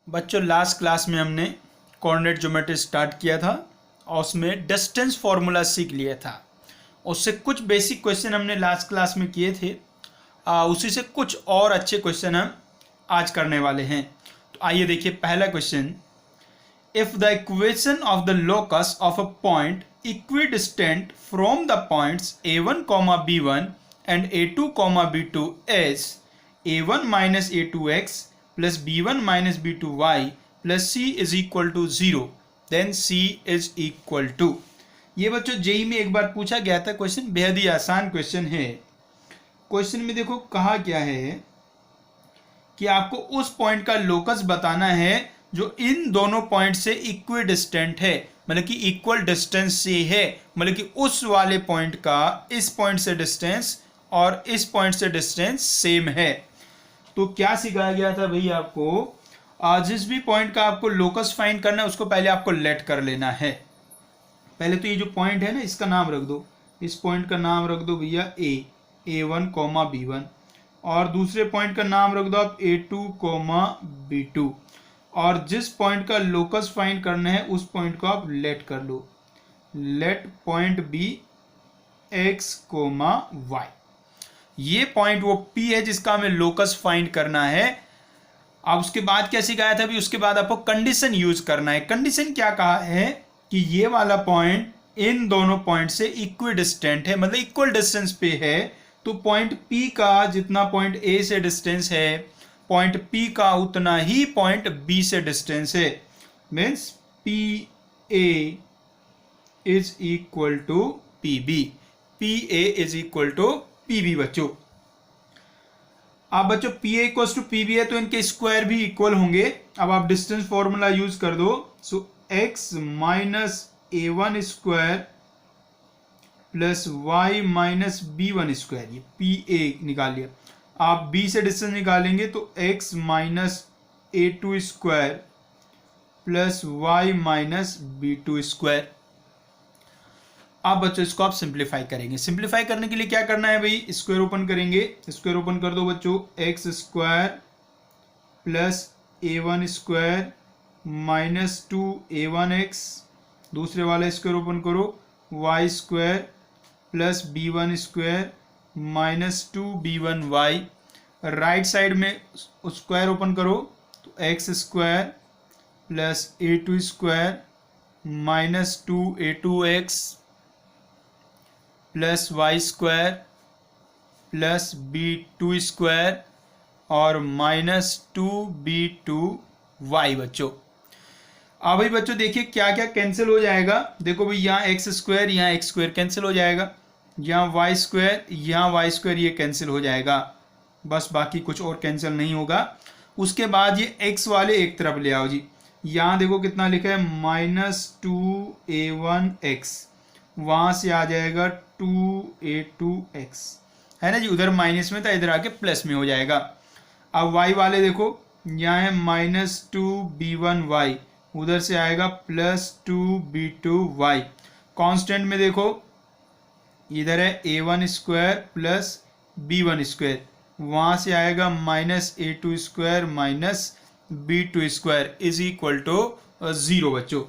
बच्चों last class में हमने कोऑर्डिनेट ज्योमेट्री स्टार्ट किया था और उसमें डिस्टेंस फॉर्मूला सीख लिया था। उससे कुछ बेसिक क्वेश्चन हमने लास्ट क्लास में किए थे। उसी से कुछ और अच्छे क्वेश्चन हम आज करने वाले हैं। तो आइए देखिए पहला question. If the equation of the locus of a point equidistant from the points a1, b1 and a2, b2 is a1 minus a2x plus b1 minus b2y plus c is equal to 0, then c is equal to। ये बच्चों JEE में एक बार पूछा गया था question, बेहद ही आसान question है। क्वेश्चन में देखो कहा क्या है कि आपको उस पॉइंट का लोकस बताना है जो इन दोनों पॉइंट से इक्विडिस्टेंट है, मतलब कि इक्वल डिस्टेंस से है, मतलब कि उस वाले पॉइंट का इस पॉइंट से डिस्टेंस और इस पॉइंट से डिस्टेंस सेम है। तो क्या सिखाया गया था भाई आपको, जिस भी पॉइंट का आपको लोकस फाइंड करना है उसको पहले आपको लेट कर लेना है। पहले तो ये जो पॉइंट है ना इसका नाम रख दो, इस पॉइंट का नाम रख दो भैया a1, b1 और दूसरे पॉइंट का नाम रख दो आप a2, b2 और जिस पॉइंट का लोकस फाइंड करना है उस पॉइंट को आप लेट कर लो। Let point B x, y। ये पॉइंट वो P है जिसका हमें लोकस फाइंड करना है। अब उसके बाद क्या सिखाया था भी, उसके बाद आपको कंडीशन यूज करना है। कंडीशन क्या कहा है कि ये वाला पॉइंट इन दोनों पॉइंट से इक्विडिस्टेंट है, मतलब इक्वल डिस्टेंस पे है। तो पॉइंट P का जितना पॉइंट A से डिस्टेंस है, पॉइंट P का उतना ही पॉइंट B से डिस्टेंस है। Means PA is equal to PB, PA is equal to PB। बच्चों अब बच्चों PA इक्वल टू PB है तो इनके स्क्वायर भी इक्वल होंगे। अब आप डिस्टेंस फॉर्मूला यूज कर दो। सो x minus a1 square plus y minus b1 square, ये PA निकाल लिया। आप B से डिस्टेंस निकालेंगे तो x minus a2 square plus y minus b2 square. अब बच्चों इसको आप सिंप्लीफाई करेंगे। सिंप्लीफाई करने के लिए क्या करना है भाई, स्क्वायर ओपन करेंगे। स्क्वायर ओपन कर दो बच्चों, x square plus a1 square minus 2a1x, दूसरे वाला स्क्वायर ओपन करो, y square plus b1 square minus 2b1y। Right side में स्क्वायर ओपन करो तो x square plus a2 square minus 2a2x plus y square plus b2 square और minus 2b2y। बच्चों अब भाई बच्चों देखिए क्या क्या कैंसिल हो जाएगा। देखो भाई यहाँ एक्स स्क्वायर, यहाँ एक्स स्क्वायर कैंसिल हो जाएगा, यहाँ वाई स्क्वायर, यहाँ वाई स्क्वायर, ये कैंसिल हो जाएगा। बस बाकी कुछ और कैंसिल नहीं होगा। उसके बाद ये एक्स वाले एक तरफ ले आओ जी। यहाँ देखो कितना लिखा है, माइनस 2a1x, वहाँ से आ जाएगा 2a2x, है ना जी। उधर माइनस में था, इधर आके प्लस में हो जाएगा। अब y वाले देखो, यहाँ है माइनस 2b1y, उधर से आएगा प्लस 2b2y। कांस्टेंट में देखो इधर है a1 square plus b1 square, वहाँ से आएगा minus a2 square minus b2 square is equal to 0। बच्चों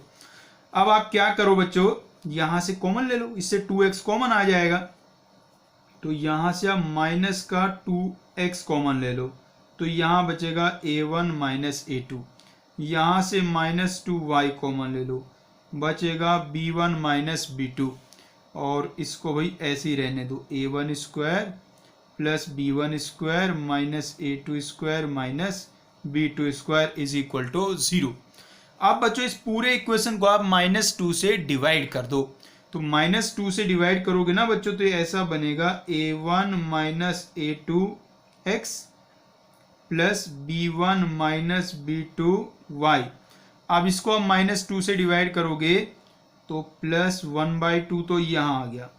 अब आप क्या करो बच्चों, यहां से कॉमन ले लो, इससे 2x कॉमन आ जाएगा। तो यहां से आप माइनस का 2x कॉमन ले लो तो यहां बचेगा a1 माइनस a2। यहां से माइनस 2y कॉमन ले लो, बचेगा b1 माइनस b2 और इसको भाई ऐसे ही रहने दो, a1 square plus b1 square minus a2 square minus b2 square is equal to 0। अब बच्चों इस पूरे इक्वेशन को आप -2 से डिवाइड कर दो। तो -2 से डिवाइड करोगे ना बच्चों तो ये ऐसा बनेगा a1 minus a2x plus b1 minus b2y। अब इसको आप -2 से डिवाइड करोगे तो प्लस 1/2 तो यहाँ आ गया।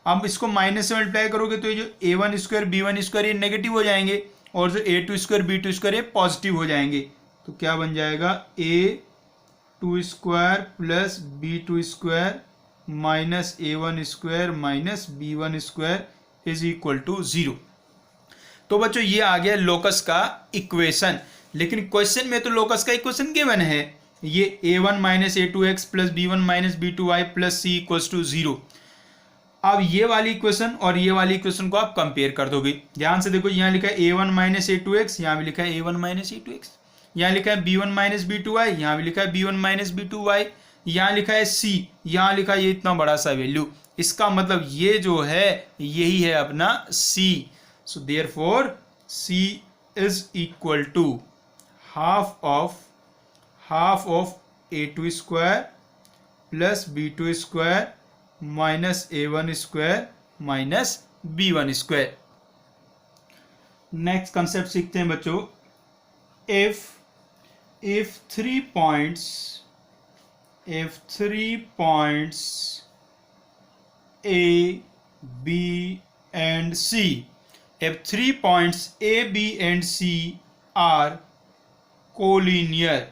अब इसको माइनस से मल्टीप्लाई करोगे तो ये जो a1 स्क्वायर b1 स्क्वायर ये नेगेटिव हो जाएंगे और जो a2 स्क्वायर b2 स्क्वायर ये पॉजिटिव हो जाएंगे। तो क्या बन जाएगा, a2 square plus b2 square minus a1 square minus b1 square is equal to 0। तो बच्चों ये आ गया लोकस का इक्वेशन। लेकिन क्वेश्चन में तो लोकस का इक्वेशन गिवन है, ये a1 minus a2x plus b1 minus b2y plus c equals to 0। अब ये वाली इक्वेशन और ये वाली इक्वेशन को आप कंपेयर कर दोगे। ध्यान से देखो, यहाँ लिखा है a1 माइनस a2x, यहाँ भी लिखा है a1 माइनस a2x, यहाँ लिखा है b1 माइनस b2y, यहाँ भी लिखा है b1 माइनस b2y, यहाँ लिखा है c, यहाँ लिखा है ये इतना बड़ा सा वैल्यू। इसका मतलब ये जो है यही है अपना c। So therefore c is equal to half of a2 square plus b2 square minus a1 square minus b1 square. Next concept सीखते हैं बच्चों। if 3 points A, B and C, if 3 points A, B and C are collinear,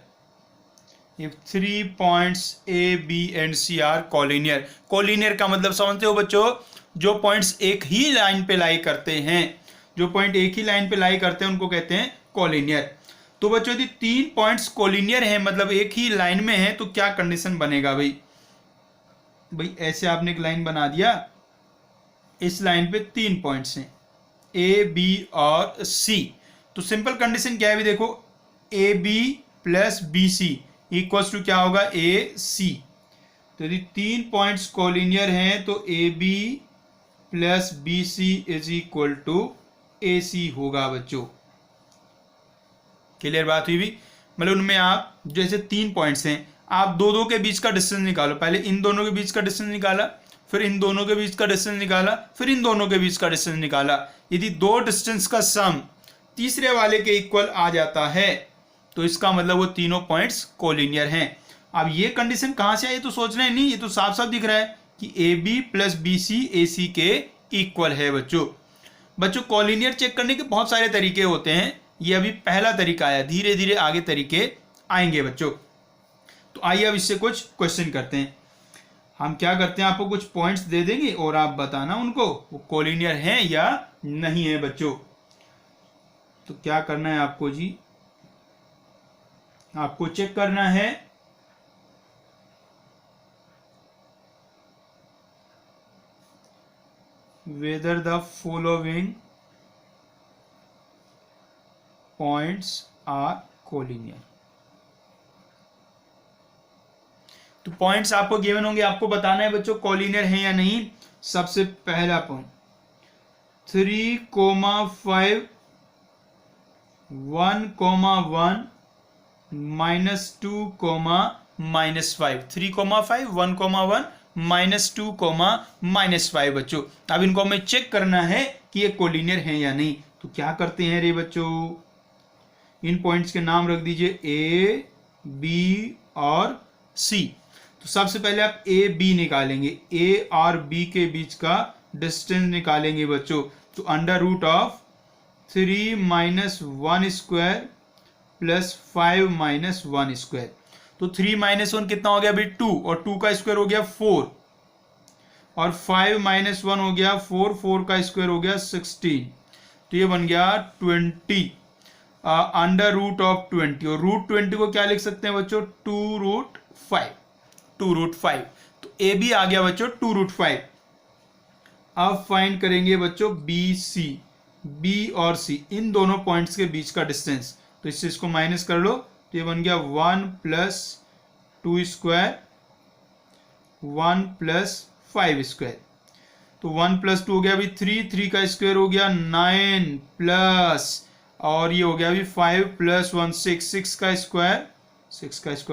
if 3 points A, B and C are collinear, collinear का मतलब समझते हो बच्चों, जो points एक ही लाइन पे लाई करते हैं, जो पॉइंट एक ही लाइन पे लाई करते हैं उनको कहते हैं कोलिनियर। तो बच्चों यदि 3 पॉइंट्स कोलिनियर हैं, मतलब एक ही लाइन में है, तो क्या कंडीशन बनेगा भाई? ऐसे आपने एक लाइन बना दिया, इस लाइन पे 3 पॉइंट्स हैं ए, बी और सी। तो सिंपल कंडीशन क्या है भी देखो, A B plus B C equals to क्या होगा? ए सी। तो यदि 3 पॉइंट्स कोलिनियर हैं तो A B plus B C is equal to A C होगा बच्चों। क्लियर बात हुई भी? मतलब उनमें आप जैसे 3 पॉइंट्स हैं, आप दो के बीच का डिस्टेंस निकालो। पहले इन दोनों के बीच का डिस्टेंस निकाला, फिर इन दोनों के बीच का डिस्टेंस निकाला, फिर इन दोनों के बीच का डिस्टेंस निकाला। यदि 2 डिस्टेंस का सम तीसरे वाले के इक्वल आ जाता है तो इसका मतलब वो तीनों पॉइंट्स कोलिनियर हैं। अब ये कंडीशन कहाँ से आई तो सोचना ही नहीं, ये तो साफ साफ दिख रहा है कि A B plus B C A C के इक्वल है बच्चों कोलिनियर चेक करने के बहुत सारे तरीके होते हैं, ये अभी पहला तरीका आया, धीरे धीरे आगे तरीके आएंगे बच्चों। तो आइए अब इससे कुछ क्वेश्चन करते हैं। हम क्या करते हैं, आपको कुछ पॉइंट्स दे देंगे और आप बताना उनको वो कोलिनियर हैं या नहीं है बच्चों। तो क्या करना है आपको जी, आपको चेक करना है whether the following points are collinear। तो पॉइंट्स आपको गिवन होंगे, आपको बताना है बच्चों कोलिनियर है या नहीं। सबसे पहला पॉइंट 3,5 1,1 -2,-5 3,5 1,1 -2,-5 बच्चों। अब इनको हमें चेक करना है कि ये कोलिनियर है या नहीं। तो क्या करते हैं रे बच्चों, इन पॉइंट्स के नाम रख दीजिए ए बी और सी। तो सबसे पहले आप ए बी निकालेंगे, ए और बी के बीच का डिस्टेंस निकालेंगे बच्चों। तो under root of 3 - 1 square plus 5 - 1 square. तो 3 - 1 कितना हो गया भाई 2, और 2 का स्क्वायर हो गया 4, और 5 - 1 हो गया 4, 4 का स्क्वायर हो गया 16। तो ये बन गया 20 अंडर रूट ऑफ 20, और रूट 20 को क्या लिख सकते हैं बच्चों? 2√5। तो ए बी आ गया बच्चों 2√5। अब फाइंड करेंगे बच्चों बी सी, बी और सी इन दोनों पॉइंट्स के बीच का डिस्टेंस। तो इससे इसको माइनस कर लो, तो ये बन गया 1 + 2 स्क्वायर 1 + 5 स्क्वायर। तो 1 + 2 हो गया अभी 3, 3 का स्क्वायर हो गया 9 प्लस, और ये हो गया अभी 5 + 1 6, 6 का स्क्वायर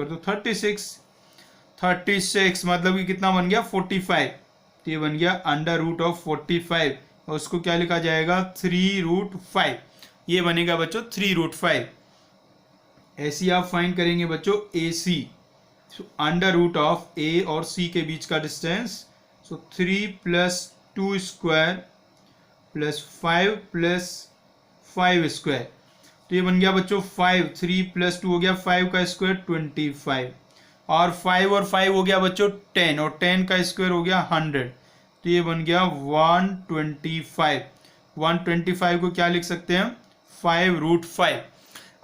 तो 36 मतलब कि कितना बन गया 45। तो ये बन गया अंडर रूट ऑफ 45, और उसको क्या लिखा जाएगा 3√5। ये बनेगा बच्चों 3√5। ऐसे ही आप फाइंड करेंगे बच्चों ए सी। अंडर रूट ऑफ ए और सी के बीच का डिस्टेंस, सो 3 + 2 स्क्वायर प्लस 5 + 5 स्क्वायर। तो ये बन गया बच्चों 5, 3 + 2 हो गया 5 का स्क्वायर 25, और 5 और 5 हो गया बच्चों 10, और 10 का स्क्वायर हो गया 100। तो ये बन गया 125। 125 को क्या लिख सकते हैं 5√5।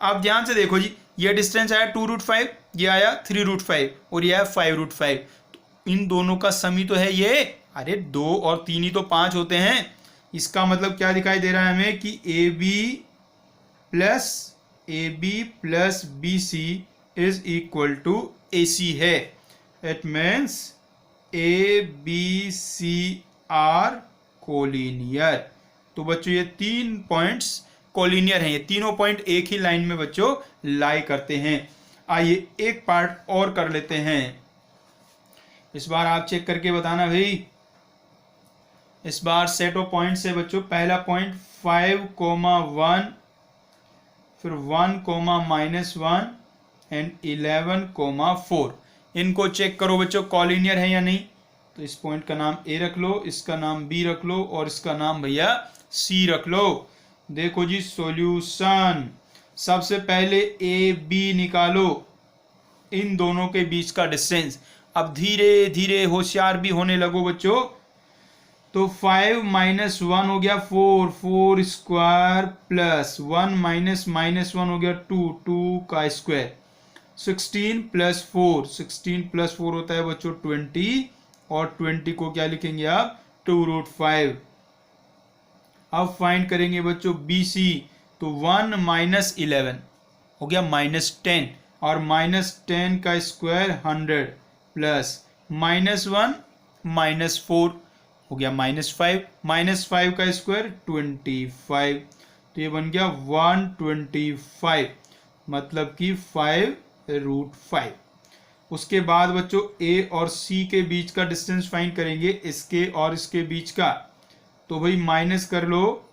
आप ध्यान से देखो जी, ये डिस्टेंस आया 2√5, ये आया 3√5 और ये आया 5√5। तो इन दोनों का सम ही तो है ये। अरे 2 और 3 ही तो 5 होते हैं। इसका मतलब क्या दिखाई दे रहा है हमें कि AB plus BC is equal to AC है। It means ABC are collinear. तो बच्चों ये 3 पॉइंट्स कोलिनियर हैं। ये तीनों पॉइंट एक ही लाइन में बच्चों लाई करते हैं। आइए एक पार्ट और कर लेते हैं। इस बार आप चेक करके बताना भाई। इस बार सेट ऑफ पॉइंट से बच्चों पहला पॉइंट 5,1, फिर 1,-1 एंड 11,4। इनको चेक करो बच्चों कॉलिनियर है या नहीं। तो इस पॉइंट का नाम ए रख लो, इसका नाम बी रख लो और इसका नाम भैया सी रख लो। देखो जी सॉल्यूशन, सबसे पहले ए बी निकालो, इन दोनों के बीच का डिस्टेंस। अब धीरे धीरे होशियार भी होने लगो बच्चों। तो 5 - 1 हो गया 4, 4 स्क्वायर प्लस 1 - 1 हो गया 2, 2 का स्क्वायर। 16 + 4, 16 + 4 होता है बच्चों 20 और 20 को क्या लिखेंगे आप 2√5। अब फाइंड करेंगे बच्चों BC। तो 1 - 11 हो गया -10 और -10 का स्क्वायर 100 प्लस -1 - 4 हो गया -5, -5 का स्क्वायर 25। तो ये बन गया 125, मतलब कि 5√5। उसके बाद बच्चों A और C के बीच का डिस्टेंस फाइंड करेंगे, इसके और इसके बीच का। तो भाई माइनस कर लो,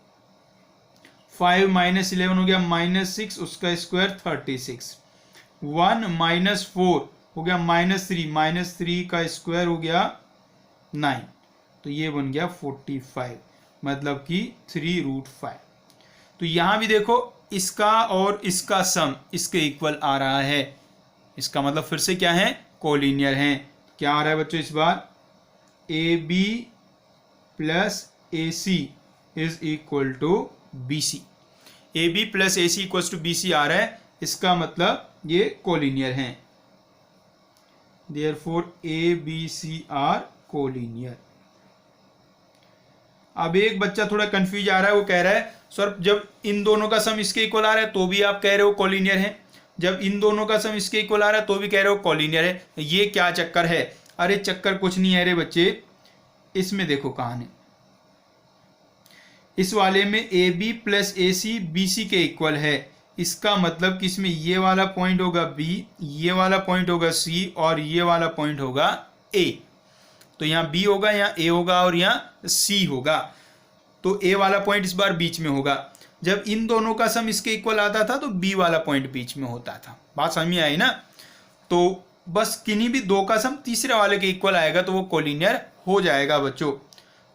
5 - 11 हो गया -6, उसका स्क्वायर 36। 1 - 4 हो गया -3, -3 का स्क्वायर हो गया 9। तो ये बन गया 45, मतलब कि 3√5। तो यहां भी देखो इसका और इसका सम इसके इक्वल आ रहा है। इसका मतलब फिर से क्या है, कोलिनियर है। क्या आ रहा है बच्चों इस बार, AB plus AC is equal to BC। AB plus AC equal to BC आ रहा है, इसका मतलब ये कोलिनियर है। Therefore ABC are collinear. अब एक बच्चा थोड़ा कंफ्यूज आ रहा है, वो कह रहा है सर जब इन दोनों का सम इसके इक्वल आ रहा है तो भी आप कह रहे हो कोलिनियर है, जब इन दोनों का सम इसके इक्वल आ रहा है तो भी कह रहे हो कोलिनियर है, ये क्या चक्कर है। अरे चक्कर कुछ नहीं है रे बच्चे, इसमें देखो कहानी। इस वाले में AB प्लस AC BC के इक्वल है। इसका मतलब कि इसमें ये वाला पॉइंट होगा B, ये वाला पॉइंट होगा C और ये वाला पॉइंट होगा A। तो यहाँ B होगा, यहाँ A होगा और यहाँ C होगा। तो A वाला पॉइंट इस बार बीच में होगा। जब इन दोनों का सम इसके इक्वल आता था तो B वाला पॉइंट बीच में होता था। बात समझ में आई ना। तो बस किन्हीं भी दो का सम तीसरे वाले के इक्वल आएगा तो वो कोलिनियर हो जाएगा बच्चों।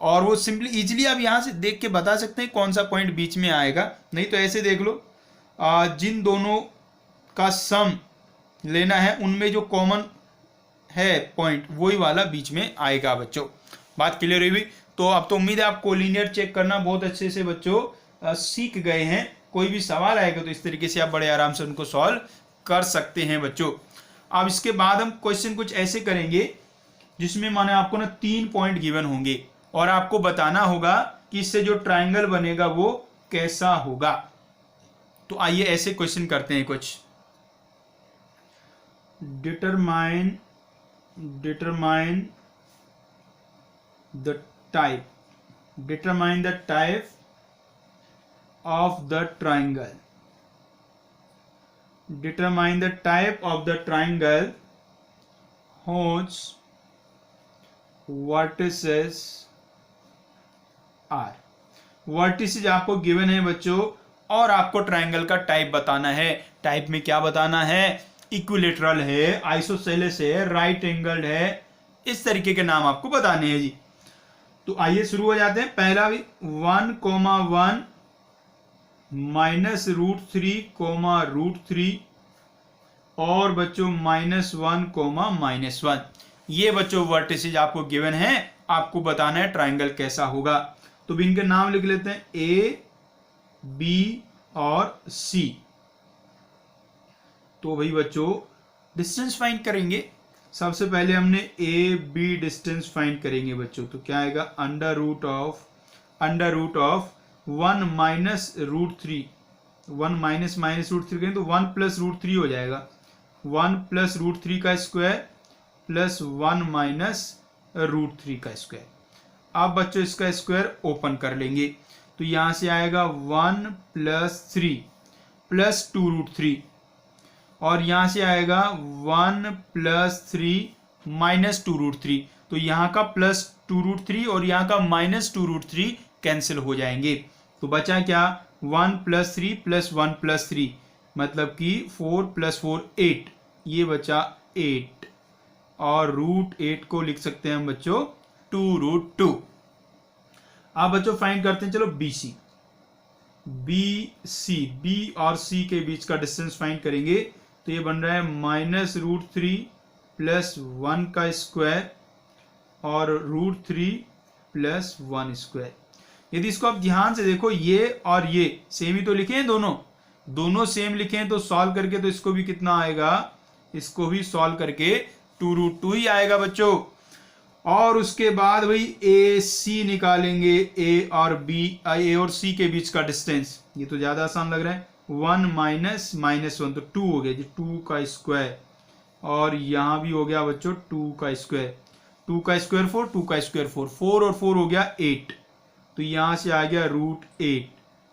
और वो सिंपली इजीली आप यहाँ से देख के बता सकते हैं कौन सा पॉइंट बीच में आएगा। नहीं तो ऐसे देख लो, जिन दोनों का सम लेना है उनमें जो कॉमन है पॉइंट वही वाला बीच में आएगा बच्चों। बात क्लियर हुई। तो अब तो उम्मीद है आप कोलिनियर चेक करना बहुत अच्छे से बच्चों सीख गए हैं। कोई भी सवाल आएगा तो इस तरीके से आप बड़े आराम से उनको सॉल्व कर सकते हैं बच्चों। अब इसके बाद हम क्वेश्चन कुछ ऐसे करेंगे जिसमें माने आपको ना 3 पॉइंट गिवन होंगे और आपको बताना होगा कि इससे जो ट्राइंगल बनेगा वो कैसा होगा। तो आइए ऐसे क्वेश्चन करते हैं कुछ। Determine the type of the triangle. Determine the type of the triangle whose vertices are. Vertices आपको गिवन है बच्चों और आपको ट्राइंगल का टाइप बताना है। टाइप में क्या बताना है, इक्विलेटरल है, आइसोसेलेस है, राइट एंगल्ड है, इस तरीके के नाम आपको बताने हैं जी। तो आइए शुरू हो जाते हैं। पहला भी 1,1 -√3, और बच्चों -1, -1। ये बच्चों वर्टिसेज आपको गिवन है, आपको बताना है ट्राइंगल कैसा होगा। तो भी इनके नाम लिख लेते हैं A, B और C। तो भाई बच्चों डिस्टेंस फाइंड करेंगे। सबसे पहले हमने ए बी डिस्टेंस फाइंड करेंगे बच्चों। तो क्या आएगा, under root of 1 minus root three, 1 minus root three करें तो 1 प्लस रूट थ्री हो जाएगा। 1 प्लस रूट थ्री का square plus 1 minus root three का स्क्वायर। अब बच्चों इसका स्क्वायर ओपन कर लेंगे तो यहां से आएगा 1 प्लस 3 प्लस 2 रूट थ्री, और यहां से आएगा 1 प्लस 3 माइनस 2 रूट थ्री। तो यहाँ का प्लस 2 रूट थ्री और यहाँ का माइनस 2 रूट थ्री कैंसिल हो जाएंगे। तो बचा क्या, 1 प्लस 3 प्लस 1 प्लस 3, मतलब कि 4 प्लस 4 8, ये बचा 8, और रूट 8 को लिख सकते हैं हम बच्चों 2 रूट 2। अब बच्चों फाइंड करते हैं, चलो बी और सी के बीच का डिस्टेंस फाइंड करेंगे। तो ये बन रहा है माइनस रूट थ्री प्लस 1 का स्क्वायर और रूट थ्री प्लस 1 स्क्वायर। यदि इसको आप ध्यान से देखो, ये और ये सेम ही तो लिखे हैं, दोनों सेम लिखे हैं, तो सॉल्व करके तो इसको भी कितना आएगा, इसको भी सॉल्व करके 2 रूट 2 ही आएगा बच्चों। और उसके बाद भाई ए सी निकालेंगे, ए और सी के बीच का डिस्टेंस। ये तो ज्यादा आसान लग रहा है, 1 माइनस 1 तो 2 हो गया जी, 2 का स्क्वायर, और यहां भी हो गया बच्चों 2 का स्क्वायर, 2 का स्क्वायर 4, 2 का स्क्वायर 4, 4 और 4 हो गया 8। तो यहां से आ गया रूट 8,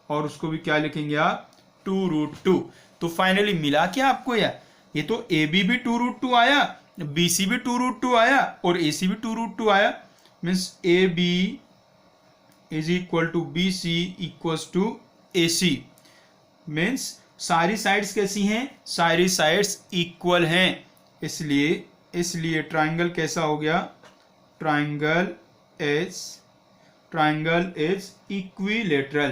और उसको भी क्या लिखेंगे आप, 2 रूट 2। तो फाइनली मिला क्या आपको यार, ये तो ए बी भी 2 रूट 2 आया, बी सी भी 2 रूट 2 आया, और ए सी भी 2 रूट 2 आया। Means A B is equal to B C equal to A C. Means सारी साइड्स कैसी हैं, सारी साइड्स इक्वल हैं, इसलिए ट्राइंगल कैसा हो गया, triangle is equilateral,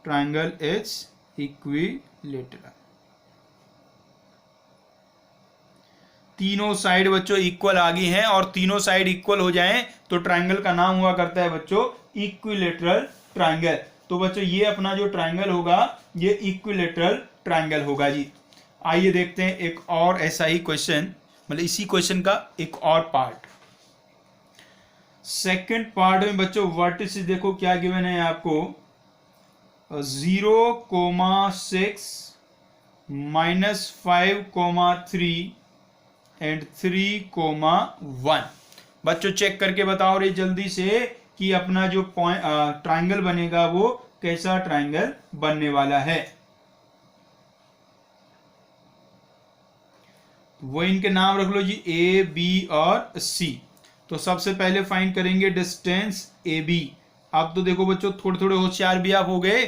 triangle is equilateral. तीनों साइड बच्चों इक्वल आ गई हैं, और तीनों साइड इक्वल हो जाएं तो ट्राइंगल का नाम हुआ करता है बच्चों इक्विलेटरल ट्राइंगल। तो बच्चों ये अपना जो ट्राइंगल होगा ये इक्विलेटरल ट्राइंगल होगा जी। आइए देखते हैं एक और ऐसा ही क्वेश्चन, मतलब इसी क्वेश्चन का एक और पार्ट। सेकंड पार्ट में बच्चों वर्टिस देखो क्या गिवन है आपको, 0,6 -5,3 एंड 3,1। बच्चों चेक करके बताओ रे जल्दी से कि अपना जो ट्राइंगल बनेगा वो कैसा ट्राइंगल बनने वाला है। वो इनके नाम रख लो जी, ए बी और सी। तो सबसे पहले फाइंड करेंगे डिस्टेंस ए बी। अब तो देखो बच्चों थोड़े थोड़े होशियार भी आप हो गए,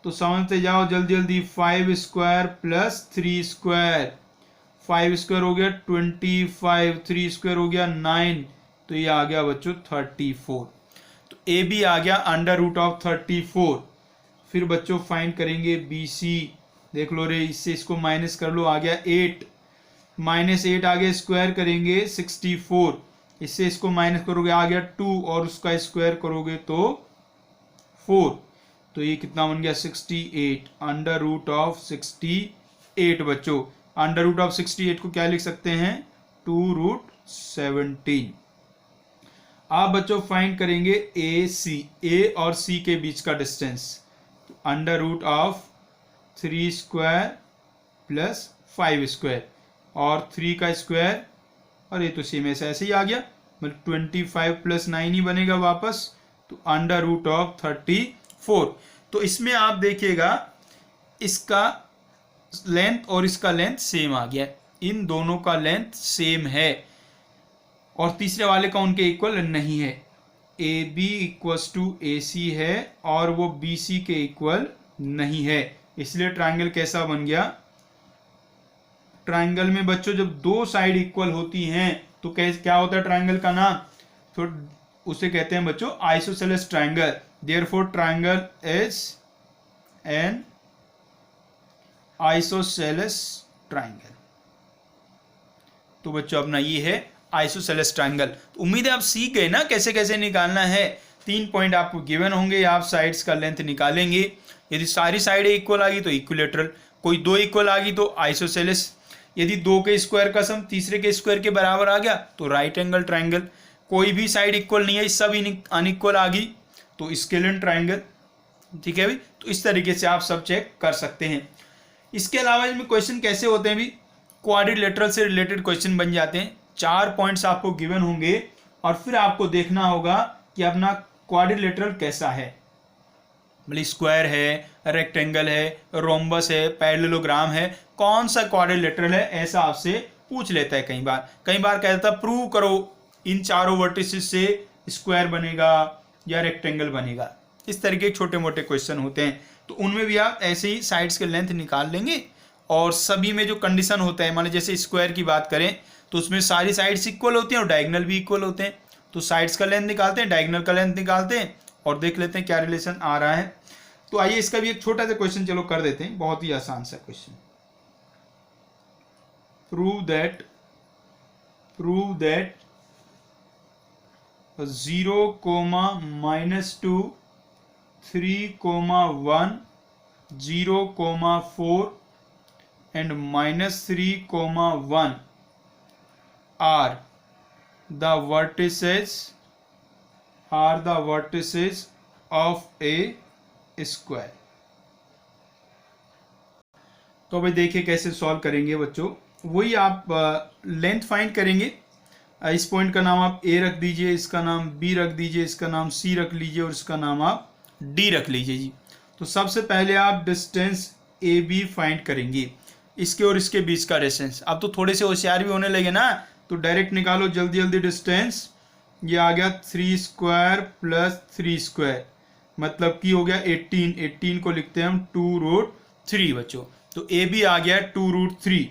तो समझते जाओ जल्दी जल्दी। 5 स्क्वायर प्लस 3 स्क्वायर, 5 स्क्वायर हो गया 25, 3 स्क्वायर हो गया 9, तो ये आ गया बच्चों 34। तो ए बी आ गया अंडर रूट ऑफ 34। फिर बच्चों फाइंड करेंगे बी सी। देख लो रे, इससे इसको माइनस कर लो, आ गया 8, -8 आगे स्क्वायर करेंगे 64, इससे इसको माइनस करोगे आ गया 2, और उसका स्क्वायर करोगे तो 4, तो ये कितना बन गया 68, अंडर रूट ऑफ 68 बच्चों। अंडर रूट ऑफ 68 को क्या लिख सकते हैं, 2 रूट 17। आप बच्चों फाइंड करेंगे ए सी, ए और सी के बीच का distance. Under root of 3 square plus 5 square, और 3 का स्क्वायर, और ये तो सेम ऐसे ही आ गया, मतलब 25 प्लस 9 ही बनेगा वापस, तो अंडर रूट ऑफ 34। तो इसमें आप देखिएगा इसका लेंथ और इसका लेंथ सेम आ गया, इन दोनों का लेंथ सेम है, और तीसरे वाले का उनके इक्वल नहीं है। A B equals to A सी है, और वो बी सी के इक्वल नहीं है, इसलिए ट्राइंगल कैसा बन गया। ट्राइंगल में बच्चों जब दो साइड इक्वल होती हैं तो क्या होता है ट्राइंगल का नाम, तो उसे कहते हैं बच्चों isosceles triangle. Therefore triangle is an isosceles triangle. तो बच्चों अपना ये है आइसोसेलेस ट्राइंगल। तो उम्मीद है आप सीख गए ना कैसे कैसे निकालना है। 3 पॉइंट आपको गिवन होंगे, आप साइड्स का लेंथ निकालेंगे। यदि सारी साइड इक्वल आ गई तो इक्विलेटरल, कोई 2 इक्वल आ गई तो आइसोसेलेस, यदि दो के स्क्वायर का सम तीसरे के स्क्वायर के बराबर आ गया तो राइट एंगल ट्राइंगल। कोई भी साइड इक्वल नहीं है, सब अनइक्वल आ गई तो स्केलिन ट्राइंगल। ठीक है भाई, तो इस तरीके से आप सब चेक कर सकते हैं। इसके अलावा इसमें क्वेश्चन कैसे होते हैं भी, क्वाड्रिलेटरल से रिलेटेड क्वेश्चन बन जाते हैं। 4 पॉइंट्स आपको गिवन होंगे और फिर आपको देखना होगा कि अपना क्वाड्रिलेटरल कैसा है, मतलब स्क्वायर है, रेक्टेंगल है, रोम्बस है, पैरेललोग्राम है, कौन सा क्वाड्रिलेटरल है, ऐसा आपसे पूछ लेता है। कई बार कहता है प्रूव करो इन चारों वर्टिसेस से स्क्वायर बनेगा या रेक्टेंगल बनेगा। इस तरीके के छोटे मोटे क्वेश्चन होते हैं, तो उनमें भी आप ऐसे ही साइड्स के लेंथ निकाल लेंगे। और सभी में जो कंडीशन होता है, मान लीजिए जैसे स्क्वायर की बात करें तो उसमें सारी साइड्स इक्वल होती हैं और डायगोनल भी इक्वल होते हैं। तो साइड्स का लेंथ निकालते हैं, डायगोनल का लेंथ निकालते हैं और देख लेते हैं क्या रिलेशन आ रहा है। तो आइए इसका भी एक छोटा सा क्वेश्चन चलो कर देते हैं, बहुत ही आसान सा question. Prove that 0, -2, 3, 1, 0, 4 and -3, 1 are the vertices of a square। तो भाई देखिए कैसे सॉल्व करेंगे बच्चों। वही आप लेंथ फाइंड करेंगे। इस पॉइंट का नाम आप ए रख दीजिए, इसका नाम बी रख दीजिए, इसका नाम सी रख लीजिए और इसका नाम आप डी रख लीजिए जी। तो सबसे पहले आप डिस्टेंस ए बी फाइंड करेंगे, इसके और इसके बीच का डिस्टेंस। अब तो थोड़े से होशियार भी होने लगे ना, तो डायरेक्ट निकालो जल्दी जल्दी डिस्टेंस। ये आ गया 3 स्क्वायर प्लस 3 स्क्वायर, मतलब कि हो गया 18। 18 को लिखते हैं हम 2√3 बच्चों। तो ए बी आ गया 2√3।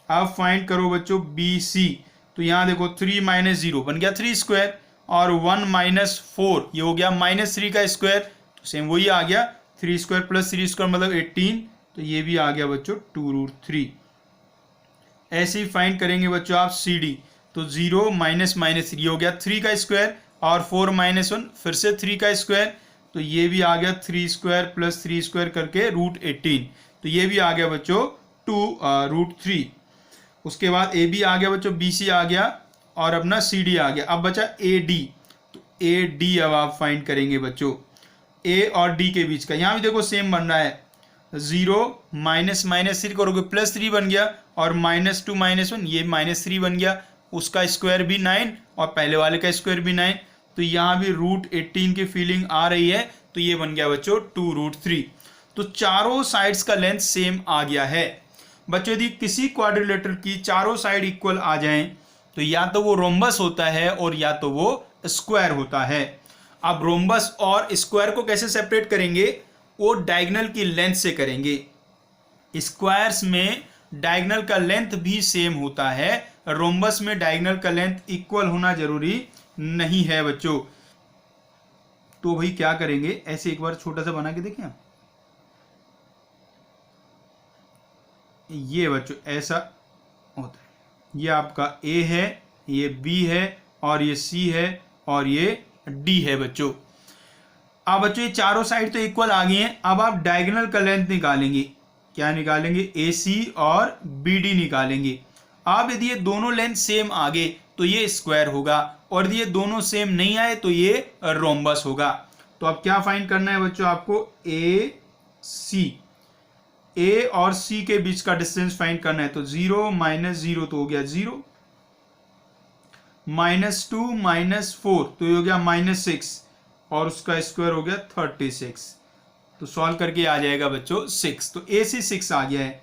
अब फाइंड करो बच्चों बी सी। तो यहाँ देखो 3 - 0 बन गया 3 स्क्वायर और 1 - 4 ये हो गया -3 का स्क्वायर। तो सेम वही आ गया 3 स्क्वायर प्लस 3 स्क्वायर मतलब 18। तो ये भी आ गया बच्चों 2√3। ऐसे ही फाइंड करेंगे बच्चों आप सी डी। तो 0 - -3 हो गया 3 का स्क्वायर और 4 - 1 फिर से 3 का स्क्वायर। तो ये भी आ गया 3 स्क्वायर प्लस 3 स्क्वायर करके √18। तो ये भी आ गया बच्चों 2√3। उसके बाद ए बी आ गया बच्चों, बी सी आ गया और अपना सी डी आ गया। अब बचा ए डी। तो ए डी अब आप फाइंड करेंगे बच्चों ए और डी के बीच का। यहाँ भी देखो सेम बन रहा है, 0 -3 करोगे +3 बन गया और -2 - 1 ये -3 बन गया, उसका स्क्वायर भी 9 और पहले वाले का स्क्वायर भी 9। तो यहाँ भी √18 की फीलिंग आ रही है। तो ये बन गया बच्चों 2√3। तो चारों साइड्स का लेंथ सेम आ गया है बच्चों। यदि किसी क्वाड्रिलेटर की चारों साइड इक्वल आ जाएं तो या तो वो रोम्बस होता है और या तो वो स्क्वायर होता है। अब रोम्बस और स्क्वायर को कैसे सेपरेट करेंगे, वो डायगोनल की लेंथ से करेंगे। स्क्वायर्स में डायगोनल का लेंथ भी सेम होता है, रोम्बस में डायगोनल का लेंथ इक्वल होना जरूरी नहीं है बच्चों। तो भाई क्या करेंगे, ऐसे एक बार छोटा सा बना के देखें। ये बच्चों ऐसा होता है, ये आपका ए है, ये बी है और ये सी है और ये डी है बच्चों। अब बच्चों ये चारों साइड तो इक्वल आ गई हैं। अब आप डायगोनल का लेंथ निकालेंगे। क्या निकालेंगे, ए सी और बी डी निकालेंगे। अब यदि ये दोनों लेंथ सेम आ गए तो ये स्क्वायर होगा और यदि ये दोनों सेम नहीं आए तो ये रोम्बस होगा। तो अब क्या फाइंड करना है बच्चों आपको, ए सी, ए और सी के बीच का डिस्टेंस फाइंड करना है। तो 0 - 0 तो हो गया 0, -2 - 4 तो ये हो गया -6 और उसका स्क्वायर हो गया 36। तो सॉल्व करके आ जाएगा बच्चों 6। तो ए सी 6 आ गया है।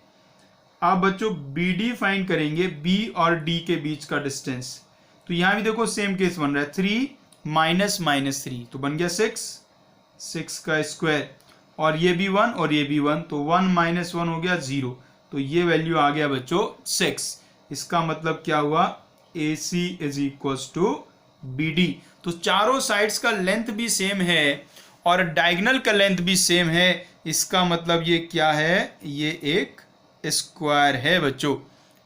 अब बच्चों बी डी फाइंड करेंगे, बी और डी के बीच का डिस्टेंस। तो यहां भी देखो सेम केस बन रहा है, 3 - -3 तो बन गया 6 का स्क्वायर और ये भी 1 और ये भी 1 तो 1 - 1 हो गया 0। तो ये वैल्यू आ गया बच्चों 6। इसका मतलब क्या हुआ, A C is equals to B D. तो चारों साइड्स का लेंथ भी सेम है और डायगोनल का लेंथ भी सेम है। इसका मतलब ये क्या है, ये एक स्क्वायर है बच्चों।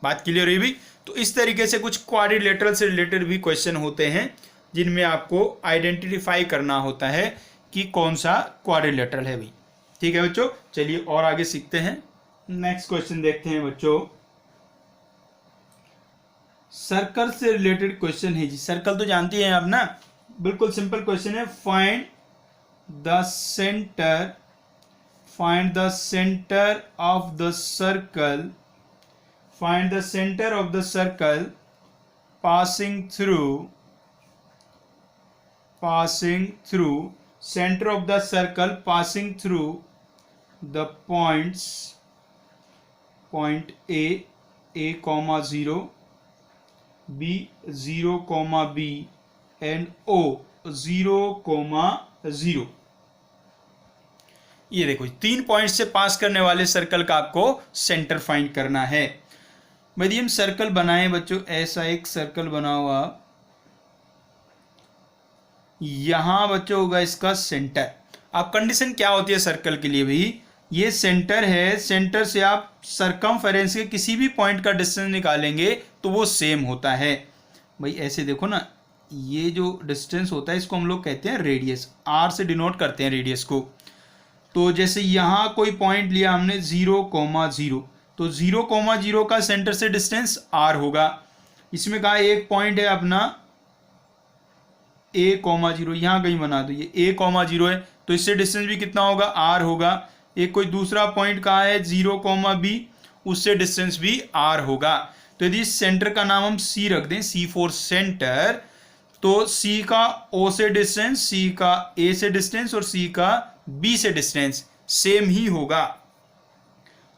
बात क्लियर हुई भी। तो इस तरीके से कुछ क्वाड्रिलेटरल से रिलेटेड भी क्वेश्चन होते हैं जिनमें आपको आइडेंटिफाई करना होता है कि कौन सा क्वाड्रिलेटरल है भाई। ठीक है बच्चों, चलिए और आगे सीखते हैं। नेक्स्ट क्वेश्चन देखते हैं बच्चों। सर्कल से रिलेटेड क्वेश्चन है जी। सर्कल तो जानती हैं आप ना, बिल्कुल सिंपल क्वेश्चन है। Find the centre of the circle, find the centre of the circle passing through center of the circle passing through the points point a comma 0, b 0 comma b and o 0 comma 0। ये देखो 3 point से पास करने वाले circle का आपको centre find करना है। यदि हम सर्कल बनाएं बच्चों, ऐसा एक सर्कल बना हुआ, यहां बच्चों होगा इसका सेंटर। अब कंडीशन क्या होती है सर्कल के लिए भाई, ये सेंटर है, सेंटर से आप सरकमफेरेंस के किसी भी पॉइंट का डिस्टेंस निकालेंगे तो वो सेम होता है। भाई ऐसे देखो ना, ये जो डिस्टेंस होता है इसको हम लोग कहते हैं रेडियस, आर से डिनोट करते हैं रेडियस को। तो जैसे यहाँ कोई पॉइंट लिया हमने 0,0, तो 0,0 का सेंटर से डिस्टेंस आर होगा। इसमें कहा एक पॉइंट है अपना a,0, यहाँ कहीं बना दो, ये a,0 है, तो इससे डिस्टेंस भी कितना होगा, r होगा। एक कोई दूसरा पॉइंट कहाँ है 0,b, उससे डिस्टेंस भी r होगा। तो यदि इस सेंटर का नाम हम c रख दें, c फॉर सेंटर, तो c का o से डिस्टेंस, c का a से डिस्टेंस और c का b से डिस्टेंस सेम ही होगा।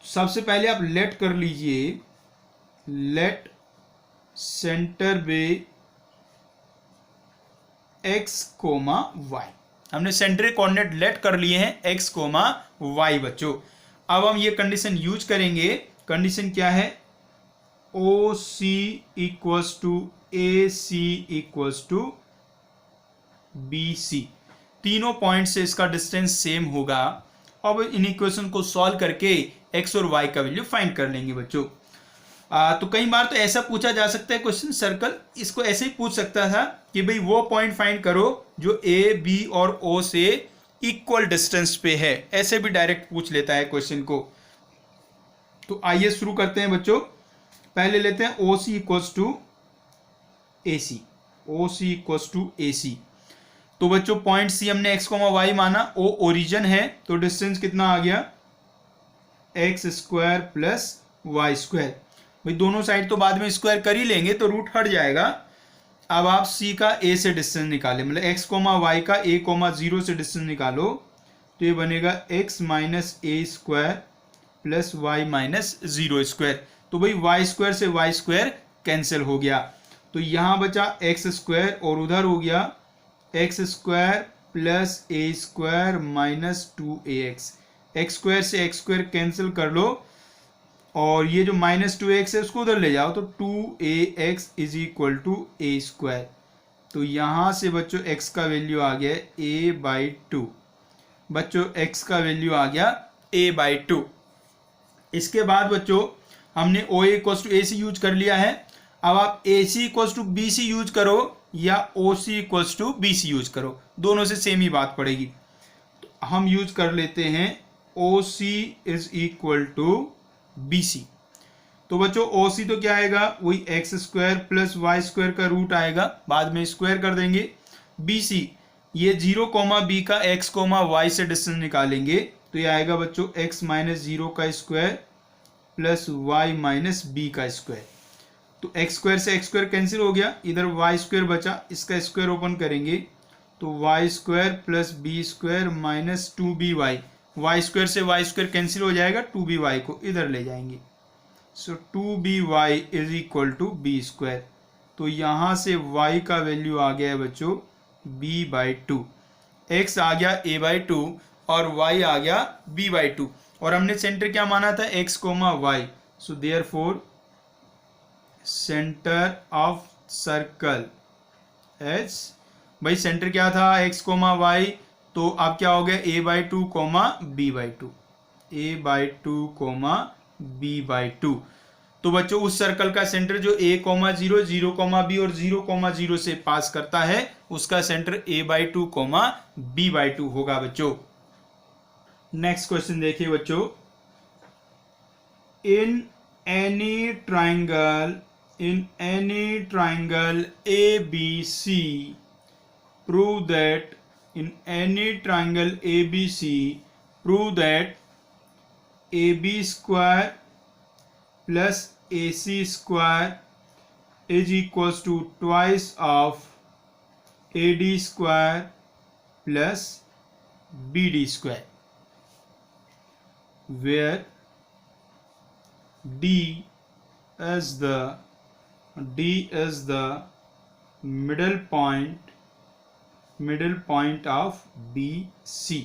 सबसे पहले आप लेट कर लीजिए, लेट सेंटर बे x, y। हमने सेंटर कोऑर्डिनेट लेट कर लिए हैं x, y बच्चों। अब हम ये कंडीशन यूज करेंगे। कंडीशन क्या है, OC equals to AC equals to BC। तीनों पॉइंट से इसका डिस्टेंस सेम होगा। अब इन इक्वेशन को सॉल्व करके x और y का वैल्यू फाइंड कर लेंगे बच्चों। तो कई बार तो ऐसा पूछा जा सकता है क्वेश्चन, सर्कल इसको ऐसे ही पूछ सकता था कि भाई वो पॉइंट फाइंड करो जो a, b और o से इक्वल डिस्टेंस पे है, ऐसे भी डायरेक्ट पूछ लेता है क्वेश्चन को। तो आइए शुरू करते हैं बच्चों। पहले लेते हैं OC equals to AC, OC equals to AC। तो बच्चों पॉइंट C हमने x, y माना, O ओरिजिन है, तो डिस्टेंस कितना आ गया, x² प्लस y²। भाई दोनों साइड तो बाद में स्क्वायर कर ही लेंगे तो रूट हट जाएगा। अब आप C का A से डिस्टेंस निकालें, मतलब x, y का a,0 से डिस्टेंस निकालो, तो ये बनेगा x minus a² plus y minus 0²। तो भाई y² से y² कैंसिल हो गया, तो यहाँ बचा x² और उधर हो गया x² plus a² minus 2ax। x² से x² कैंसिल कर लो और ये जो माइनस 2x है उसको उधर ले जाओ, तो 2ax is equal to a²। तो यहाँ से बच्चों x का वैल्यू आ गया a/2। बच्चों x का वैल्यू आ गया a/2। इसके बाद बच्चों हमने OA equals to AC use कर लिया है। अब आप AC equals to BC use करो या OC equals to BC use करो, दोनों से सेम ही बात पड़ेगी। तो हम यूज कर लेते हैं OC is equal to BC। तो बच्चों OC तो क्या आएगा, वही x² प्लस y² का रूट आएगा, बाद में स्क्वायर कर देंगे। BC ये 0,b का x, y से डिस्टेंस निकालेंगे, तो ये आएगा बच्चों x माइनस 0 का square plus y minus b का स्क्वायर। तो x² से x² कैंसिल हो गया, इधर y² बचा, इसका स्क्वायर ओपन करेंगे तो y² plus b² minus 2by। y² से y² कैंसिल हो जाएगा, 2by को इधर ले जाएंगे, सो 2by is equal to b²। तो यहाँ से y का वैल्यू आ गया है बच्चों b/2। x आ गया a/2 और y आ गया b/2। और हमने सेंटर क्या माना था, x, y। So therefore centre of circle H, भाई सेंटर क्या था x, y, तो अब क्या हो गया a/2, b/2, a/2, b/2। तो बच्चों उस सर्कल का सेंटर जो a, 0, 0,b और 0,0 से पास करता है उसका सेंटर a/2, b/2 होगा बच्चों। नेक्स्ट क्वेश्चन देखिए बच्चों, in any triangle in any triangle ABC, prove that in any triangle ABC, prove that AB square plus AC square is equals to twice of AD square plus BD square, where D is the middle point of BC।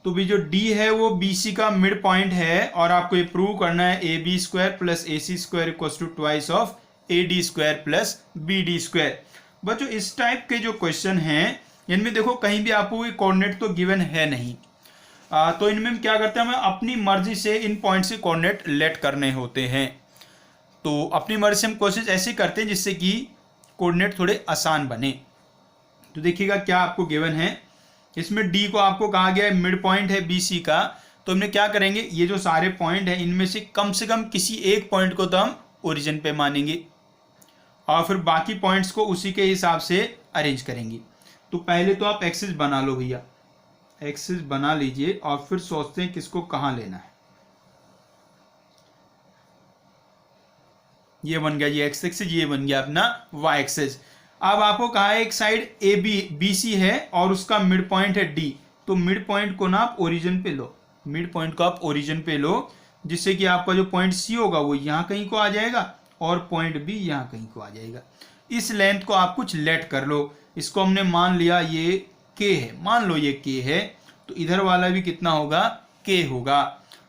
तो भी जो D है वो BC का mid point है और आपको ये प्रूव करना है A B square plus A C square equals to twice of A D square plus B D square. बच्चों इस टाइप के जो क्वेश्चन हैं इनमें देखो कहीं भी आपको कोऑर्डिनेट तो गिवन है नहीं, तो इनमें हम क्या करते हैं, हमें अपनी मर्जी से इन पॉइंट से कोऑर्डिनेट लेट करने होते हैं। तो अपनी मर्जी से हम कोशिश ऐसे करते हैं जिससे कि कोऑर्डिनेट थोड़े आसान बने। तो देखिएगा क्या आपको गिवन है, इसमें डी को आपको कहा गया है मिड पॉइंट है बीसी का। तो हमने क्या करेंगे, ये जो सारे पॉइंट हैं इनमें से कम किसी एक पॉइंट को तो हम ओरिजिन पे मानेंगे और फिर बाकी पॉइंट्स को उसी के हिसाब से अरेंज करेंगे। तो पहले तो आप एक्सिस बना लो भैया, एक्सिस बना लीजिए और फिर सोचते हैं किसको कहाँ लेना है। ये बन गया ये एक्स एक्सिस, ये बन गया अपना वाई एक्सिस। अब आपको कहा है एक side A B B C है और उसका मिड पॉइंट है डी, तो मिड पॉइंट को ना आप ओरिजिन पे लो, मिड पॉइंट को आप ओरिजिन पे लो, जिससे कि आपका जो पॉइंट सी होगा वो यहाँ कहीं को आ जाएगा और पॉइंट बी यहाँ कहीं को आ जाएगा। इस लेंथ को आप कुछ लेट कर लो, इसको हमने मान लिया ये के है, मान लो ये के है, तो इधर वाला भी कितना होगा, के होगा।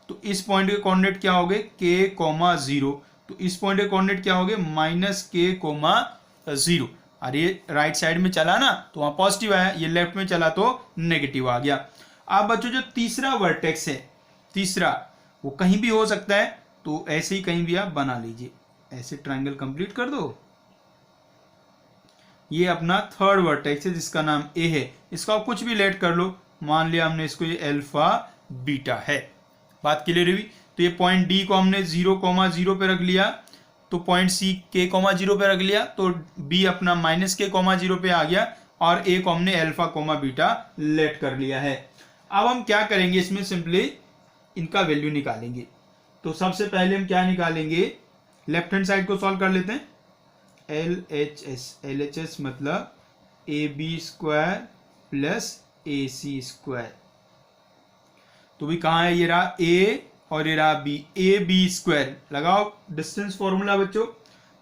तो इस पॉइंट के कोऑर्डिनेट क्या हो गए, के कोमा 0, तो इस पॉइंट के कोऑर्डिनेट क्या हो गए, माइनस के कोमा 0। अरे राइट साइड में चला ना तो वहाँ पॉजिटिव आया, ये लेफ्ट में चला तो नेगेटिव आ गया। अब बच्चों जो तीसरा वर्टेक्स है, तीसरा वो कहीं भी हो सकता है, तो ऐसे ही कहीं भी आप बना लीजिए, ऐसे ट्रायंगल कंप्लीट कर दो। ये अपना थर्ड वर्टेक्स है जिसका नाम ए है, इसका कुछ भी लेट कर लो, मान लिया हमने इसको ये अल्फा बीटा है। बात क्लियर हुई। तो ये पॉइंट डी को हमने 0,0 पे रख लिया, तो पॉइंट सी के कोमा 0 पे रख लिया, तो बी अपना माइनस के कोमा 0 पे आ गया और ए को हमने अल्फा कोमा बीटा लेट कर लिया है। अब हम क्या करेंगे, इसमें सिंपली इनका वैल्यू निकालेंगे। तो सबसे पहले हम क्या निकालेंगे, लेफ्ट हैंड साइड को सॉल्व कर लेते हैं। LHS मतलब A B square plus A C square. तो भी कहाँ है, ये रहा ए और ये रहा बी, ए बी स्क्वायर लगाओ डिस्टेंस फॉर्मूला बच्चों।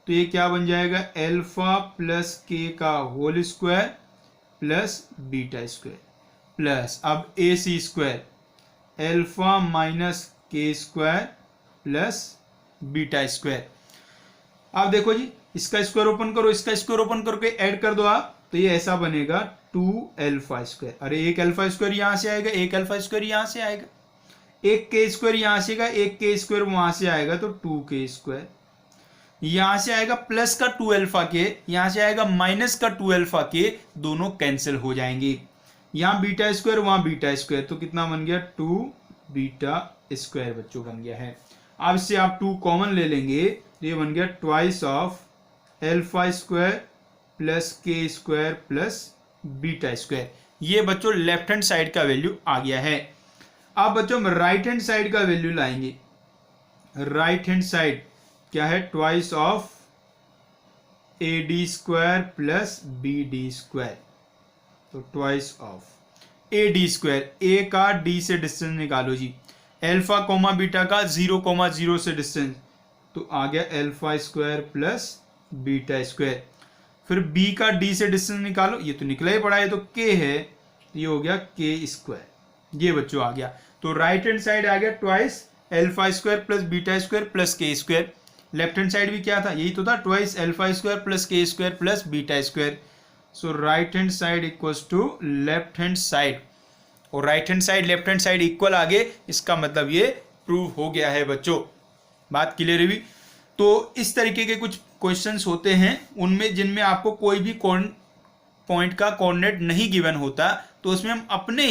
तो ये क्या बन जाएगा, अल्फा प्लस के का whole square plus beta square plus अब A C square alpha minus के स्क्वायर प्लस बीटा स्क्वायर। अब देखो जी इसका स्क्वायर ओपन करो, इसका स्क्वायर ओपन करके ऐड कर दो आप, तो ये ऐसा बनेगा 2 अल्फा स्क्वायर। अरे एक अल्फा स्क्वायर यहां से आएगा, एक अल्फा स्क्वायर यहां से आएगा, एक के स्क्वायर यहां से आएगा, एक के स्क्वायर वहां से आएगा, तो 2 के स्क्वायर यहां से आएगा, प्लस का 2 अल्फा के यहां से आएगा, माइनस का 2 अल्फा के, दोनों कैंसिल हो जाएंगे। यहां बीटा स्क्वायर वहां बीटा स्क्वायर, तो कितना बन गया 2 बीटा स्क्वायर बच्चों बन गया है। अब इससे आप 2 कॉमन ले लेंगे, तो ये बन गया twice of alpha square plus K square plus beta square. ये बच्चों लेफ्ट हैंड साइड का वैल्यू आ गया है। अब बच्चों हम राइट हैंड साइड का वैल्यू लाएंगे। राइट हैंड साइड क्या है, twice of A D square plus B D square, तो twice of A D square, A का डी से डिस्टेंस निकालो जी, अल्फा कोमा बीटा का 0,0 से डिस्टेंस, तो आ गया alpha square plus beta square. फिर बी का डी से डिस्टेंस निकालो, ये तो निकला ही पड़ा है, तो के है, ये हो गया के स्क्वायर, ये बच्चों आ गया। तो राइट हैंड साइड आ गया twice alpha square plus beta square plus K square. Left hand side भी क्या था, यही तो था, twice alpha square plus K square plus beta square. So right hand side equals to left hand side, और right hand side left hand side equal आ गए, इसका मतलब ये प्रूव हो गया है बच्चों। बात क्लियर हुई। तो इस तरीके के कुछ क्वेश्चंस होते हैं उनमें जिनमें आपको कोई भी पॉइंट का कोऑर्डिनेट नहीं गिवन होता, तो उसमें हम अपने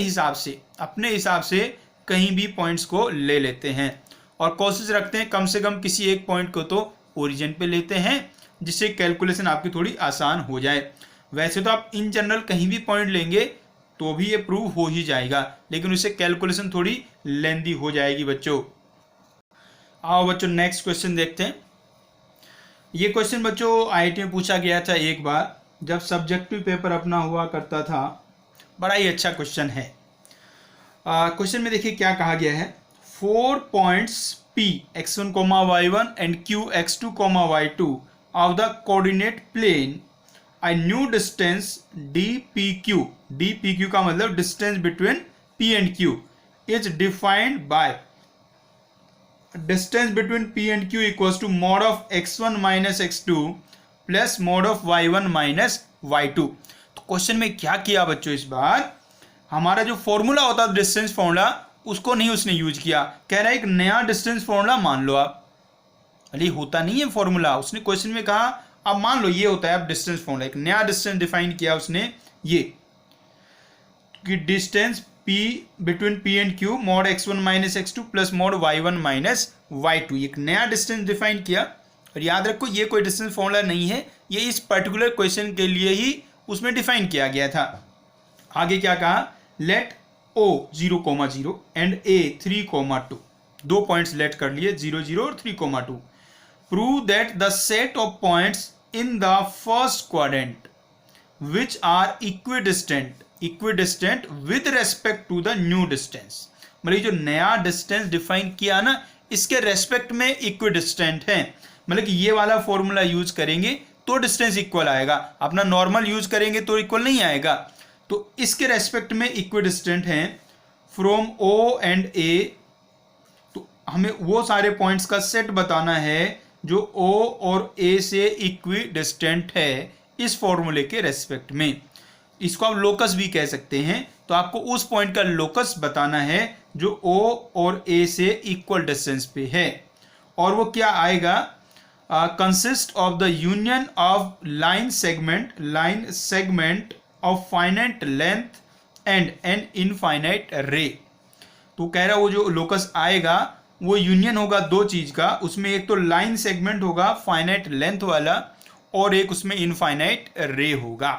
हिसाब से कहीं भी पॉइंट्स को ले लेते हैं और कोशिश रखते हैं कम से कम किसी एक पॉइंट को तो ओरिजिन पे लेते हैं, जिससे कैलकुलेशन आपकी थोड़ी आसान हो जाए। वैसे तो आप इन जनरल कहीं भी पॉइंट लेंगे तो भी ये प्रूव हो ही जाएगा, लेकिन उससे कैलकुलेशन थोड़ी लेंदी हो जाएगी बच्चों। आओ बच्चों नेक्स्ट क्वेश्चन देखते हैं। ये क्वेश्चन बच्चों आईआईटी में पूछा गया था एक बार, जब सब्जेक्टिव पेपर अपना हुआ करता था। बड़ा ही अच्छा क्वेश्चन है। क्वेश्चन में देखिए क्या कहा गया है। 4 points P x1, y1 and Q x2, y2 of the coordinate plane, a new distance dpq, dpq का मतलब distance between P and Q is defined by distance between P and Q equals to mod of x1 minus x2 plus mod of y1 minus y2। तो question में क्या किया बच्चों, इस बार हमारा जो फॉर्मूला होता है डिस्टेंस फॉर्मूला, उसको नहीं उसने यूज किया। कह रहा है एक नया डिस्टेंस फॉर्मूला मान लो आप। अरे होता नहीं है फॉर्मूला, उसने क्वेश्चन में कहा अब मान लो ये होता है अब डिस्टेंस फॉर्मूला। एक नया डिस्टेंस डिफाइन किया उसने, ये कि distance P between P and Q mod x1 minus x2 plus mod y1 minus y2, एक नया डिस्टेंस डिफाइन किया। और याद रखो ये कोई डिस्टेंस फॉर्मूला नहीं है, ये इस पर्टिकुलर क्वेश्चन के लिए ही उसमें डिफाइन किया गया था। आगे क्या कहा, let O 0,0 and A 3,2, 2 points let कर लिए 0, 0 और 3,2। Prove that the set of points in the first quadrant which are equidistant with respect to the new distance. मतलब जो नया डिस्टेंस डिफाइन किया ना, इसके रेस्पेक्ट में इक्विडिस्टेंट है। मतलब कि ये वाला फॉर्मूला यूज करेंगे तो डिस्टेंस इक्वल आएगा, अपना नॉर्मल यूज करेंगे तो इक्वल नहीं आएगा। तो इसके रेस्पेक्ट में इक्विडिस्टेंट हैं फ्रॉम O एंड A। तो हमें वो सारे पॉइंट्स का सेट बताना है जो O और A से इक्विडिस्टेंट है इस फॉर्मूले के रेस्पेक्ट में। इसको आप लोकस भी कह सकते हैं। तो आपको उस पॉइंट का लोकस बताना है जो O और A से इक्वल डिस्टेंस पे है। और वो क्या आएगा, consist of the union of line segment of finite length and an infinite रे। तो कह रहा वो जो लोकस आएगा वो यूनियन होगा दो चीज का, उसमें एक तो लाइन सेगमेंट होगा फाइनाइट लेंथ वाला और एक उसमें इनफाइनाइट रे होगा।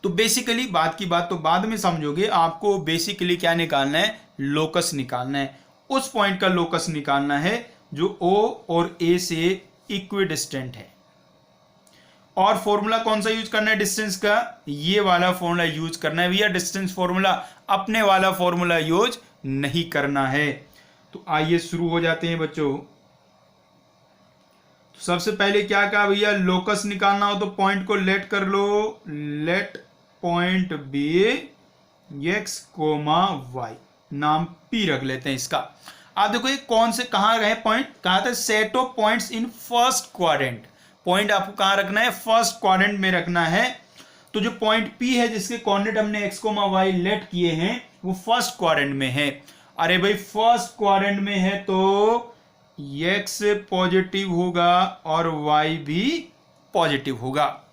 तो बेसिकली बात की बात तो बाद में समझोगे, आपको बेसिकली क्या निकालना है, लोकस निकालना है। उस पॉइंट का लोकस निकालना है जो O और A से इक्विडिस्टेंट है। और फॉर्मूला कौन सा यूज करना है डिस्टेंस का, ये वाला फॉर्मूला यूज करना है भैया। डिस्टेंस फॉर्मूला अपने वाला फॉर्मूला यूज नहीं करना है। तो आइए शुरू हो जाते हैं बच्चों। तो सबसे पहले क्या कहा भैया, लोकस निकालना हो तो पॉइंट को लेट कर लो। Let point B x, y, नाम P रख लेते हैं इसका। आप देखो ये कौन से कहां रहे पॉइंट, कहा था set of points in first quadrant. Point आपको कहां रखना है, फर्स्ट क्वाड्रेंट में रखना है। तो जो पॉइंट P है जिसके कोऑर्डिनेट हमने x, y लेट किए हैं वो फर्स्ट क्वाड्रेंट में है। अरे भाई फर्स्ट क्वाड्रेंट में है तो x पॉजिटिव होगा और y भी पॉजिटिव होगा।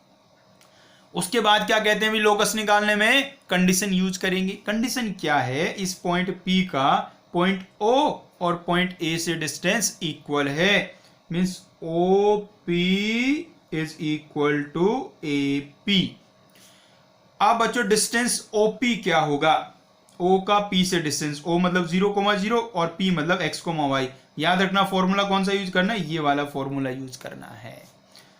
उसके बाद क्या कहते हैं भी लोकस निकालने में कंडीशन यूज करेंगे। कंडीशन क्या है, इस पॉइंट P का पॉइंट O और पॉइंट A से डिस्टेंस इक्वल है। Means OP is equal to AP। अब बच्चों डिस्टेंस OP क्या होगा, O का P से डिस्टेंस, O मतलब 0,0 और P मतलब x, y। याद रखना फॉर्मूला कौन सा यूज करना है, ये वाला फॉर्मूला यूज करना है।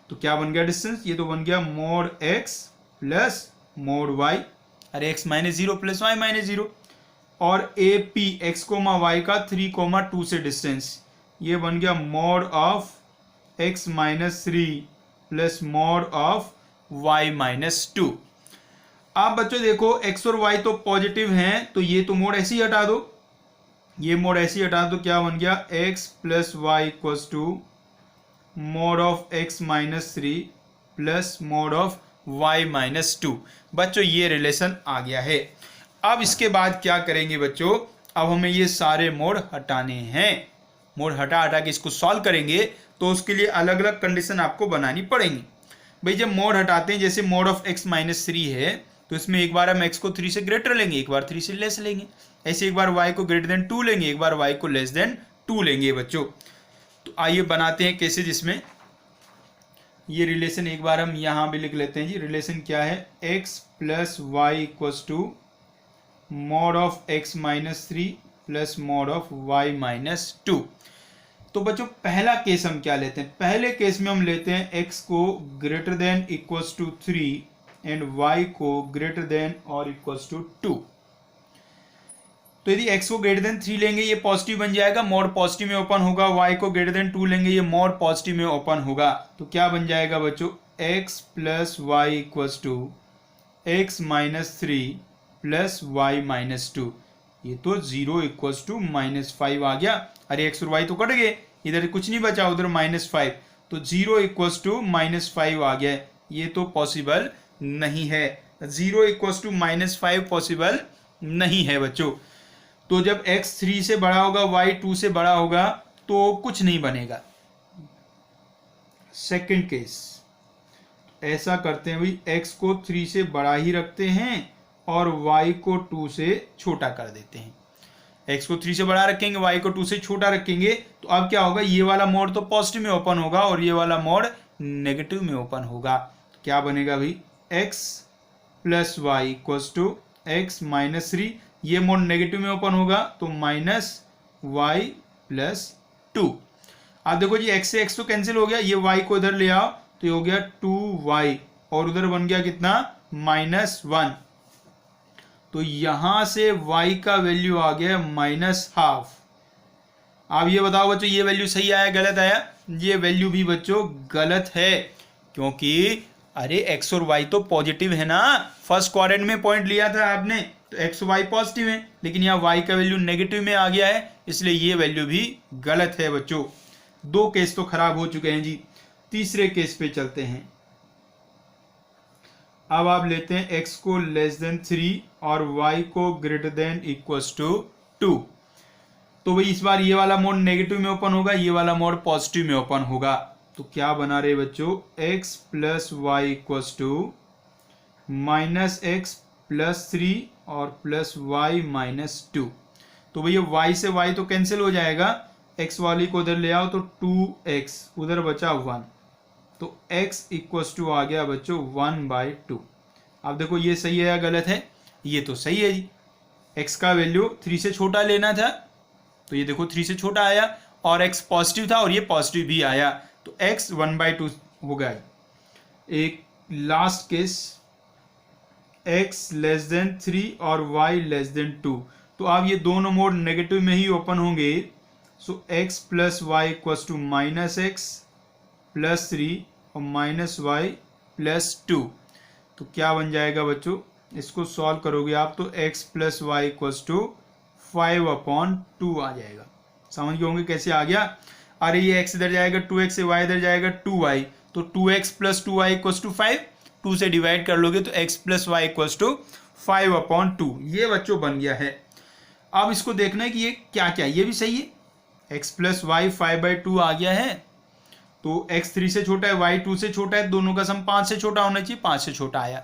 तो क्या बन गया डिस्टेंस, ये तो बन गया mode x plus mode y। अरे x minus 0 plus y minus 0। और AP x, y का 3,2 से डिस्टेंस, ये बन गया mode of x minus 3 plus mod of y minus 2। आप बच्चों देखो x और y तो पॉजिटिव हैं, तो ये तो मोड ऐसे ही हटा दो, ये मोड ऐसे ही हटा दो। क्या बन गया x plus y equals to mod of x minus 3 plus mod of y minus 2। बच्चों ये रिलेशन आ गया है। अब इसके बाद क्या करेंगे बच्चों, अब हमें ये सारे मोड हटाने हैं। मोड हटा हटा के इसको सॉल्व करेंगे तो उसके लिए अलग अलग कंडीशन आपको बनानी पड़ेंगी। भाई जब मोड हटाते हैं, जैसे मोड ऑफ x माइनस 3 है तो इसमें एक बार हम x को 3 से ग्रेटर लेंगे, एक बार 3 से लेस लेंगे। ऐसे एक बार y को ग्रेटर देन 2 लेंगे, एक बार y को लेस देन 2 लेंगे बच्चों। तो आइए बनाते हैं केसेज इसमें। ये रिलेशन एक बार हम यहाँ भी लिख लेते हैं जी। रिलेशन क्या है, x plus y equals to mod of x minus 3 plus mod of y minus 2। तो बच्चों पहला केस हम क्या लेते हैं, पहले केस में हम लेते हैं x को greater than equals to 3 and y को ग्रेटर देन और इक्वल्स टू 2। तो यदि x को ग्रेटर देन 3 लेंगे ये पॉजिटिव बन जाएगा, मॉड पॉजिटिव में ओपन होगा। y को ग्रेटर देन 2 लेंगे ये मॉड पॉजिटिव में ओपन होगा। तो क्या बन जाएगा बच्चों, x plus y equals to x minus 3 plus y minus 2। ये तो 0 इक्वल्स टू -5 आ गया। अरे x और y तो कट गए, इधर कुछ नहीं बचा, उधर -5। तो 0 इक्वल्स टू -5 आ गया। ये तो पॉसिबल नहीं है, 0 इक्वल्स टू -5 पॉसिबल नहीं है बच्चों। तो जब x 3 से बड़ा होगा, y 2 से बड़ा होगा, तो कुछ नहीं बनेगा। सेकंड केस ऐसा करते हैं भाई, x को 3 से बड़ा ही रखते हैं और y को 2 से छोटा कर देते हैं। x को 3 से बड़ा रखेंगे, y को 2 से छोटा रखेंगे। तो अब क्या होगा, ये वाला मोड तो पॉजिटिव में ओपन होगा और ये वाला मोड नेगेटिव में ओपन होगा। तो क्या बनेगा भाई, x plus y equals to x minus 3। ये मोड नेगेटिव में ओपन होगा तो माइनस वाई प्लस 2। आप देखो जी, x से x तो कैंसिल हो गया, ये y को इधर ले आओ तो ये हो गया 2y और उधर बन गया कितना, -1। तो यहां से y का वैल्यू आ गया -12। आप ये बताओ बच्चों, ये वैल्यू सही आया गलत आया? ये वैल्यू भी बच्चों गलत है, क्योंकि अरे x और y तो पॉजिटिव है ना। फर्स्ट क्वाड्रेंट में पॉइंट लिया था आपने, तो x और y पॉजिटिव है, लेकिन यहाँ y का वैल्यू नेगेटिव में आ गया है, इसलिए ये वैल्यू भी गलत है बच्चों। 2 केस तो खराब हो चुके हैं जी। तीसरे केस पे चलते हैं। अब आप लेते हैं x को लेस देन 3 और y को ग्रेटर देन इक्वल्स टू 2। तो भाई इस बार ये वाला मोड नेगेटिव में ओपन होगा, ये वाला मोड पॉजिटिव में ओपन होगा। तो क्या बना रहे बच्चों, x plus y equals to minus x plus 3 और प्लस वाई माइनस 2। तो भैया y से y तो कैंसिल हो जाएगा, x वाली को उधर ले आओ तो 2x, उधर बचा 1। तो x इक्वल्स टू आ गया बच्चों 1/2। अब देखो ये सही है या गलत है? ये तो सही है जी। x का वैल्यू 3 से छोटा लेना था, तो ये देखो 3 से छोटा आया, और x पॉजिटिव था और ये पॉजिटिव भी आया, तो x 1/2 हो गया। एक last case, x less than 3 और y लेस देन 2। तो अब ये दोनों मोड नेगेटिव में ही ओपन होंगे। So x plus y equals to minus x plus 3 और माइनस वाई प्लस 2। तो क्या बन जाएगा बच्चों, इसको सॉल्व करोगे आप तो x plus y equals to 5/2 आ जाएगा। समझ गए होंगे कैसे आ गया? अरे ये x इधर जाएगा 2x से, y इधर जाएगा 2y, तो 2x plus 2y equals to 5। 2 से डिवाइड कर लोगे तो x plus y equals to 5/2। ये बच्चों बन गया है। अब इसको देखना है कि ये क्या क्या, ये भी सही है। x प्लस वाई 5/2 आ गया है, तो x 3 से छोटा है, y 2 से छोटा है, दोनों का सम 5 से छोटा होना चाहिए, 5 से छोटा आया।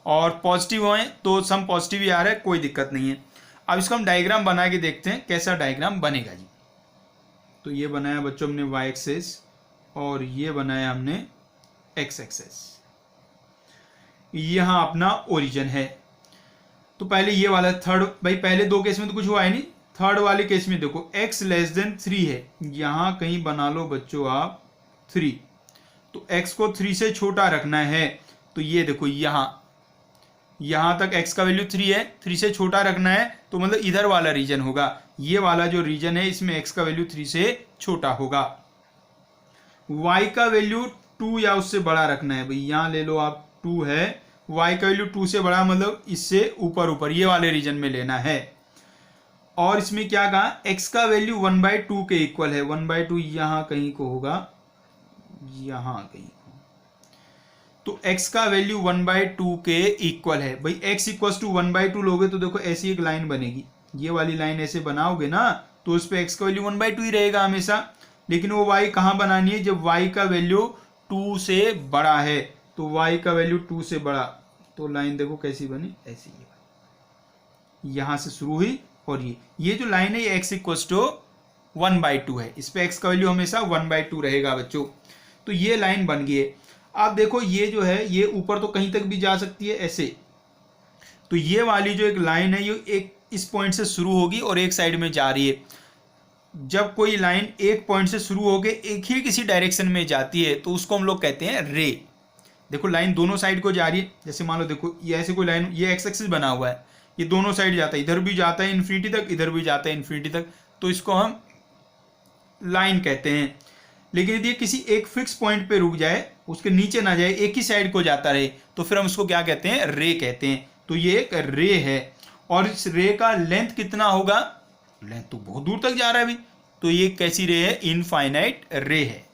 और पॉजिटिव हो तो सम पॉजिटिव ही आ रहा है, कोई दिक्कत नहीं है। अब इसको हम डायग्राम बना के देखते हैं कैसा डायग्राम बनेगा जी। तो ये बनाया बच्चों हमने y एक्सेस और ये बनाया हमने x एक्सेस। यहाँ अपना ओरिजिन है। तो पहले ये वाला थर्ड, भाई पहले 2 केस में तो कुछ हुआ है नहीं, थर्ड वाले केस में देखो x लेस देन 3 है, यहाँ कहीं बना लो बच्चों आप 3। तो x को 3 से छोटा रखना है, तो ये देखो यहाँ तक x का वैल्यू 3 है, 3 से छोटा रखना है, तो मतलब इधर वाला रीजन होगा। ये वाला जो रीजन है इसमें x का वैल्यू 3 से छोटा होगा। y का वैल्यू 2 या उससे बड़ा रखना है, भाई यहाँ ले लो आप 2 है, y का वैल्यू 2 से बड़ा मतलब इससे ऊपर ये वाले रीजन में लेना है। और इसमें क्या कहा, x का वैल्यू 1/2 के इक्वल है। 1/2 यहाँ कहीं को होगा, यहाँ कहीं को, तो x का वैल्यू 1/2 के इक्वल है। भाई x इक्वल्स टू 1/2 लोगे तो देखो ऐसी एक लाइन बनेगी, ये वाली लाइन ऐसे बनाओगे ना, तो उस पर x का वैल्यू 1/2 ही रहेगा हमेशा। लेकिन वो y कहाँ बनानी है, जब y का वैल्यू 2 से बड़ा है, तो y का वैल्यू 2 से बड़ा, तो लाइन देखो कैसी बनी, ऐसी ही, यहां से शुरू हुई और ये जो लाइन है ये x इक्वल्स टू 1/2 है। इस पे x का वैल्यू हमेशा 1/2 रहेगा बच्चों। तो ये लाइन बन गई है। आप देखो ये जो है ये ऊपर तो कहीं तक भी जा सकती है ऐसे, तो ये वाली जो एक लाइन है ये एक इस पॉइंट से शुरू होगी और एक साइड में जा रही है। जब कोई लाइन एक पॉइंट से शुरू होकर एक ही किसी डायरेक्शन में जाती है तो उसको हम लोग कहते हैं रे। देखो लाइन दोनों साइड को जा रही है, जैसे मान लो देखो ये ऐसे कोई लाइन, ये एक्स एक्सिस बना हुआ है, ये दोनों साइड जाता है, इधर भी जाता है इन्फिनिटी तक, इधर भी जाता है इन्फिनिटी तक, तो इसको हम लाइन कहते हैं। लेकिन यदि किसी एक फिक्स पॉइंट पे रुक जाए, उसके नीचे ना जाए, एक ही साइड को जाता रहे, तो फिर हम उसको क्या कहते हैं, रे कहते हैं। तो ये एक रे है। और इस रे का लेंथ कितना होगा, लेंथ तो बहुत दूर तक जा रहा है अभी, तो ये कैसी रे है, इनफाइनाइट रे है।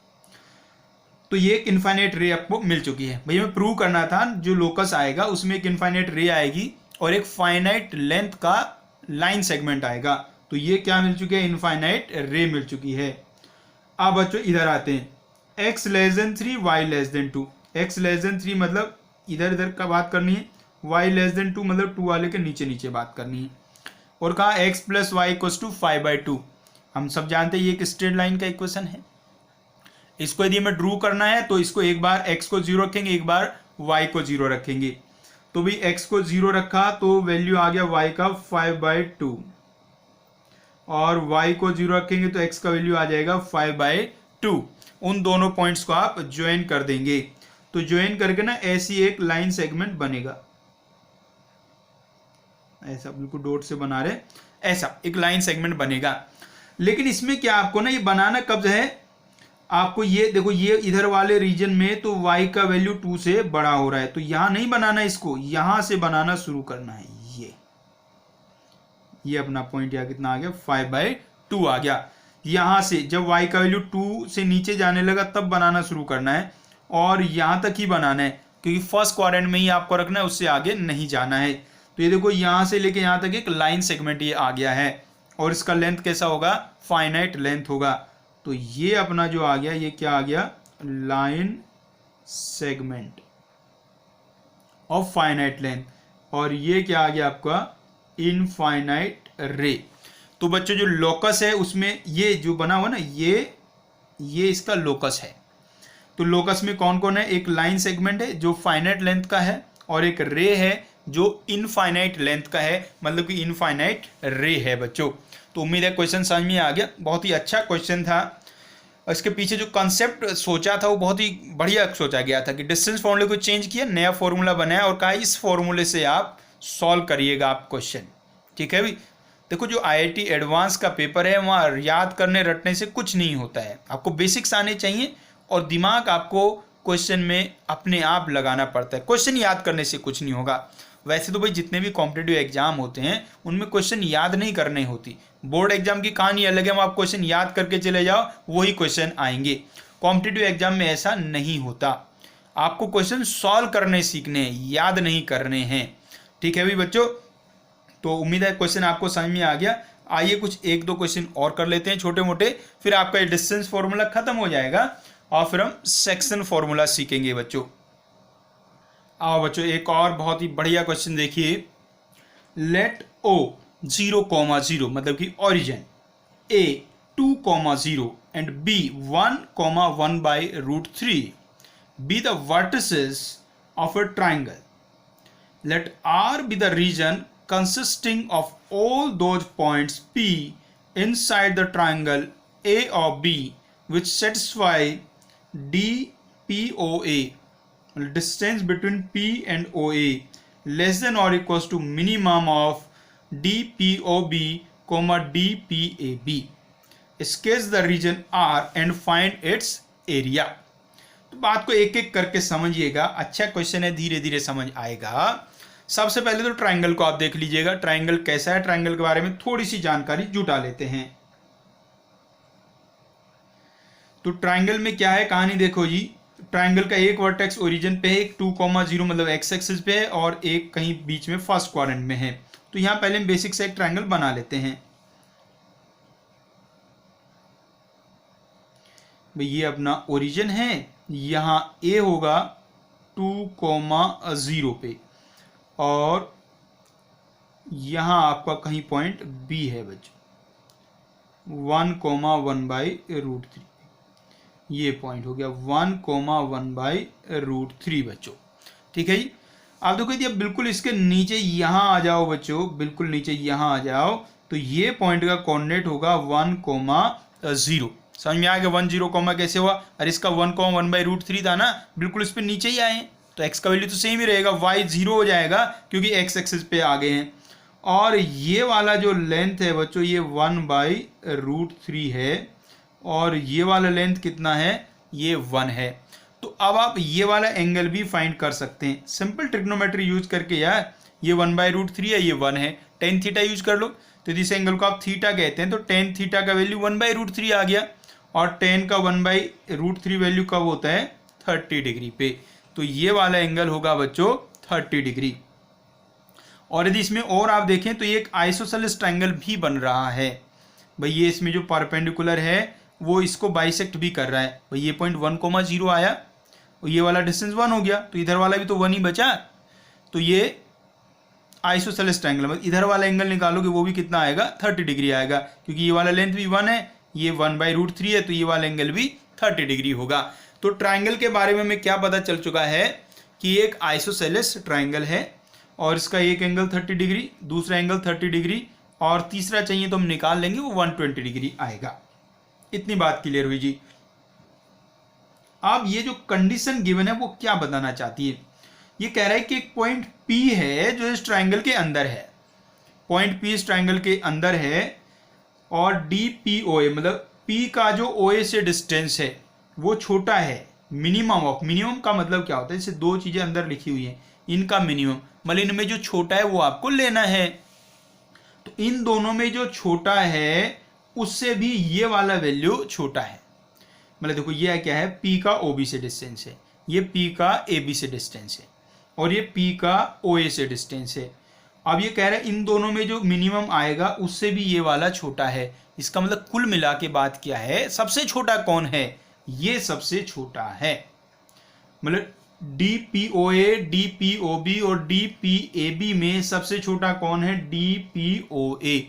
तो ये एक इनफाइनाइट रे आपको मिल चुकी है। भैया मैं प्रूव करना था, जो लोकस आएगा उसमें एक इनफाइनाइट रे आएगी और एक फाइनाइट लेंथ का लाइन सेगमेंट आएगा। तो ये क्या मिल चुकी है, इनफाइनाइट रे मिल चुकी है। अब बच्चों इधर आते हैं, x <3 y 2। x <3 मतलब इधर इधर का बात करनी है, y 2 मतलब 2 वाले के नीचे नीचे बात करनी है। और कहा x + y = 5/2। हम सब जानते हैं ये एक स्ट्रेट लाइन का इक्वेशन है। इसको यदि हमें ड्रू करना है तो इसको एक बार x को 0 रखेंगे, एक बार y को 0 रखेंगे। तो भी x को 0 रखा तो वैल्यू आ गया y का 5/2, और y को 0 रखेंगे तो x का वैल्यू आ जाएगा 5/2। उन दोनों पॉइंट्स को आप ज्वाइन कर देंगे, तो ज्वाइन करके ना ऐसी एक लाइन सेगमेंट बनेगा, ऐसा बिल्कुल डॉट से बना रहे, ऐसा एक लाइन सेगमेंट बनेगा। लेकिन इसमें क्या आपको ना ये बनाना कब है, आपको ये देखो ये इधर वाले रीजन में तो y का वैल्यू 2 से बड़ा हो रहा है, तो यहां नहीं बनाना, इसको यहां से बनाना शुरू करना है। ये अपना पॉइंट यहाँ कितना आ गया, 5/2 आ गया। यहां से जब y का वैल्यू 2 से नीचे जाने लगा तब बनाना शुरू करना है, और यहां तक ही बनाना है, क्योंकि फर्स्ट क्वाड्रेंट में ही आपको रखना है, उससे आगे नहीं जाना है। तो ये देखो यहां से लेके यहां तक एक लाइन सेगमेंट ये आ गया है, और इसका लेंथ कैसा होगा, फाइनाइट लेंथ होगा। तो ये अपना जो आ गया, ये क्या आ गया, line segment of finite length, और ये क्या आ गया आपका, इनफाइनाइट रे। तो बच्चों जो लोकस है उसमें ये जो बना हुआ ना, ये इसका लोकस है। तो लोकस में कौन कौन है, एक लाइन सेगमेंट है जो फाइनाइट लेंथ का है, और एक रे है जो इनफाइनाइट लेंथ का है, मतलब कि इनफाइनाइट रे है बच्चों। तो उम्मीद है क्वेश्चन समझ में आ गया। बहुत ही अच्छा क्वेश्चन था। इसके पीछे जो कॉन्सेप्ट सोचा था वो बहुत ही बढ़िया सोचा गया था कि डिस्टेंस फॉर्मूले को चेंज किया, नया फॉर्मूला बनाया और कहा इस फॉर्मूले से आप सॉल्व करिएगा आप क्वेश्चन। ठीक है भाई। देखो जो IIT एडवांस का पेपर है वहाँ याद करने रटने से कुछ नहीं होता है, आपको बेसिक्स आने चाहिए और दिमाग आपको क्वेश्चन में अपने आप लगाना पड़ता है। क्वेश्चन याद करने से कुछ नहीं होगा। वैसे तो भाई जितने भी कॉम्पिटिटिव एग्जाम होते हैं उनमें क्वेश्चन याद नहीं करने होती। बोर्ड एग्जाम की कहानी अलग है, आप क्वेश्चन याद करके चले जाओ वही क्वेश्चन आएंगे। कॉम्पिटिटिव एग्जाम में ऐसा नहीं होता, आपको क्वेश्चन सॉल्व करने सीखने हैं, याद नहीं करने हैं। ठीक है भाई बच्चों, तो उम्मीद है क्वेश्चन आपको समझ में आ गया। आइए कुछ एक दो क्वेश्चन और कर लेते हैं छोटे मोटे, फिर आपका डिस्टेंस फॉर्मूला खत्म हो जाएगा और फिर हम सेक्शन फॉर्मूला सीखेंगे बच्चों। आओ बच्चों एक और बहुत ही बढ़िया क्वेश्चन देखिए। लेट O 0,0 मतलब कि origin A 2,0 and B 1,1/√3 be the vertices of a triangle. Let R be the region consisting of all those points P inside the triangle A or B which satisfy DPOA, distance between P and OA less than or equals to minimum of DPOB, DPAB. Sketch the region R and find its area. तो बात को एक एक करके समझिएगा, अच्छा question है, धीरे धीरे समझ आएगा। सबसे पहले तो ट्रायंगल को आप देख लीजिएगा, ट्रायंगल कैसा है, ट्रायंगल के बारे में थोड़ी सी जानकारी जुटा लेते हैं। तो ट्रायंगल में क्या है कहानी देखो जी। ट्रायंगल का एक वर्टेक्स ओरिजिन पे है, एक 2,0 मतलब एक्स एक्सिस पे है और एक कहीं बीच में फर्स्ट क्वाड्रेंट में है। तो यहां पहले हम बेसिक से एक ट्रायंगल बना लेते हैं। भाई ये अपना ओरिजिन है, यहां ए होगा 2,0 पे और यहां आपका कहीं पॉइंट बी है बच्चों, 1,1/√3, ये पॉइंट हो गया 1,1/√3 बच्चों। ठीक है जी। आप देखो यदि अब बिल्कुल इसके नीचे यहाँ आ जाओ बच्चों, बिल्कुल नीचे यहाँ आ जाओ, तो ये पॉइंट का कोऑर्डिनेट होगा 1,0। समझ में आ गया 10, कैसे हुआ? अरे इसका 1,1/√3 था ना, बिल्कुल इस पे नीचे ही आए हैं, तो x का वैल्यू तो सेम ही रहेगा, y 0 हो जाएगा क्योंकि x एक्सिस पे आ गए हैं। और ये वाला जो लेंथ है बच्चों, ये 1/√3 है, और ये वाला लेंथ कितना है? ये 1 है। तो अब आप ये वाला एंगल भी फाइंड कर सकते हैं सिंपल ट्रिग्नोमेट्री यूज करके। यार ये 1/√3 है, ये 1 है, टेन थीटा यूज कर लो, तो इस एंगल को आप थीटा कहते हैं, तो टेन थीटा का वैल्यू 1/√3 आ गया, और टेन का 1/√3 वैल्यू कब होता है? 30 डिग्री पे। तो ये वाला एंगल होगा बच्चों 30 डिग्री। और यदि इसमें और आप देखें तो ये एक आइसोसेलेस ट्रायंगल भी बन रहा है भाई, ये इसमें जो परपेंडिकुलर है वो इसको बाइसेक्ट भी कर रहा है भाई। ये पॉइंट 1,0 आया और ये वाला डिस्टेंस 1 हो गया, तो इधर वाला भी तो 1 ही बचा, तो ये आइसोसेलेस ट्रायंगल, मतलब इधर वाला एंगल निकालोगे वो भी कितना आएगा? 30 डिग्री आएगा, क्योंकि ये वाला लेंथ भी 1 है, ये 1/√3 है, तो ये वाला एंगल भी 30 डिग्री होगा। तो ट्रायंगल के बारे में हमें क्या पता चल चुका है कि एक आइसोसेलेस ट्रायंगल है, और इसका एक एंगल 30 डिग्री, दूसरा एंगल 30 डिग्री, और तीसरा चाहिए तो हम निकाल लेंगे, वो 120 डिग्री आएगा। इतनी बात क्लियर हुई जी। अब ये जो कंडीशन गिवन है वो क्या बताना चाहती है? ये कह रहा है कि एक पॉइंट P है जो इस ट्रायंगल के अंदर है, पॉइंट P इस ट्रायंगल के अंदर है, और DPOA मतलब P का जो OA से डिस्टेंस है वो छोटा है, मिनिमम का मतलब क्या होता है? जैसे दो चीजें अंदर लिखी हुई हैं, इनका मिनिमम, मतलब इनमें जो छोटा है वो आपको लेना है। तो इन दोनों में जो छोटा है उससे भी ये वाला वैल्यू छोटा है, मतलब देखो ये क्या है? P का OB से डिस्टेंस है, ये P का AB से डिस्टेंस है, और ये P का OA से डिस्टेंस है। अब ये कह रहा है इन दोनों में जो मिनिमम आएगा उससे भी ये वाला छोटा है। इसका मतलब कुल मिला के बात क्या है? सबसे छोटा कौन है? ये सबसे छोटा है, मतलब DPOA, DPOB और DPAB में सबसे छोटा कौन है? DPOA।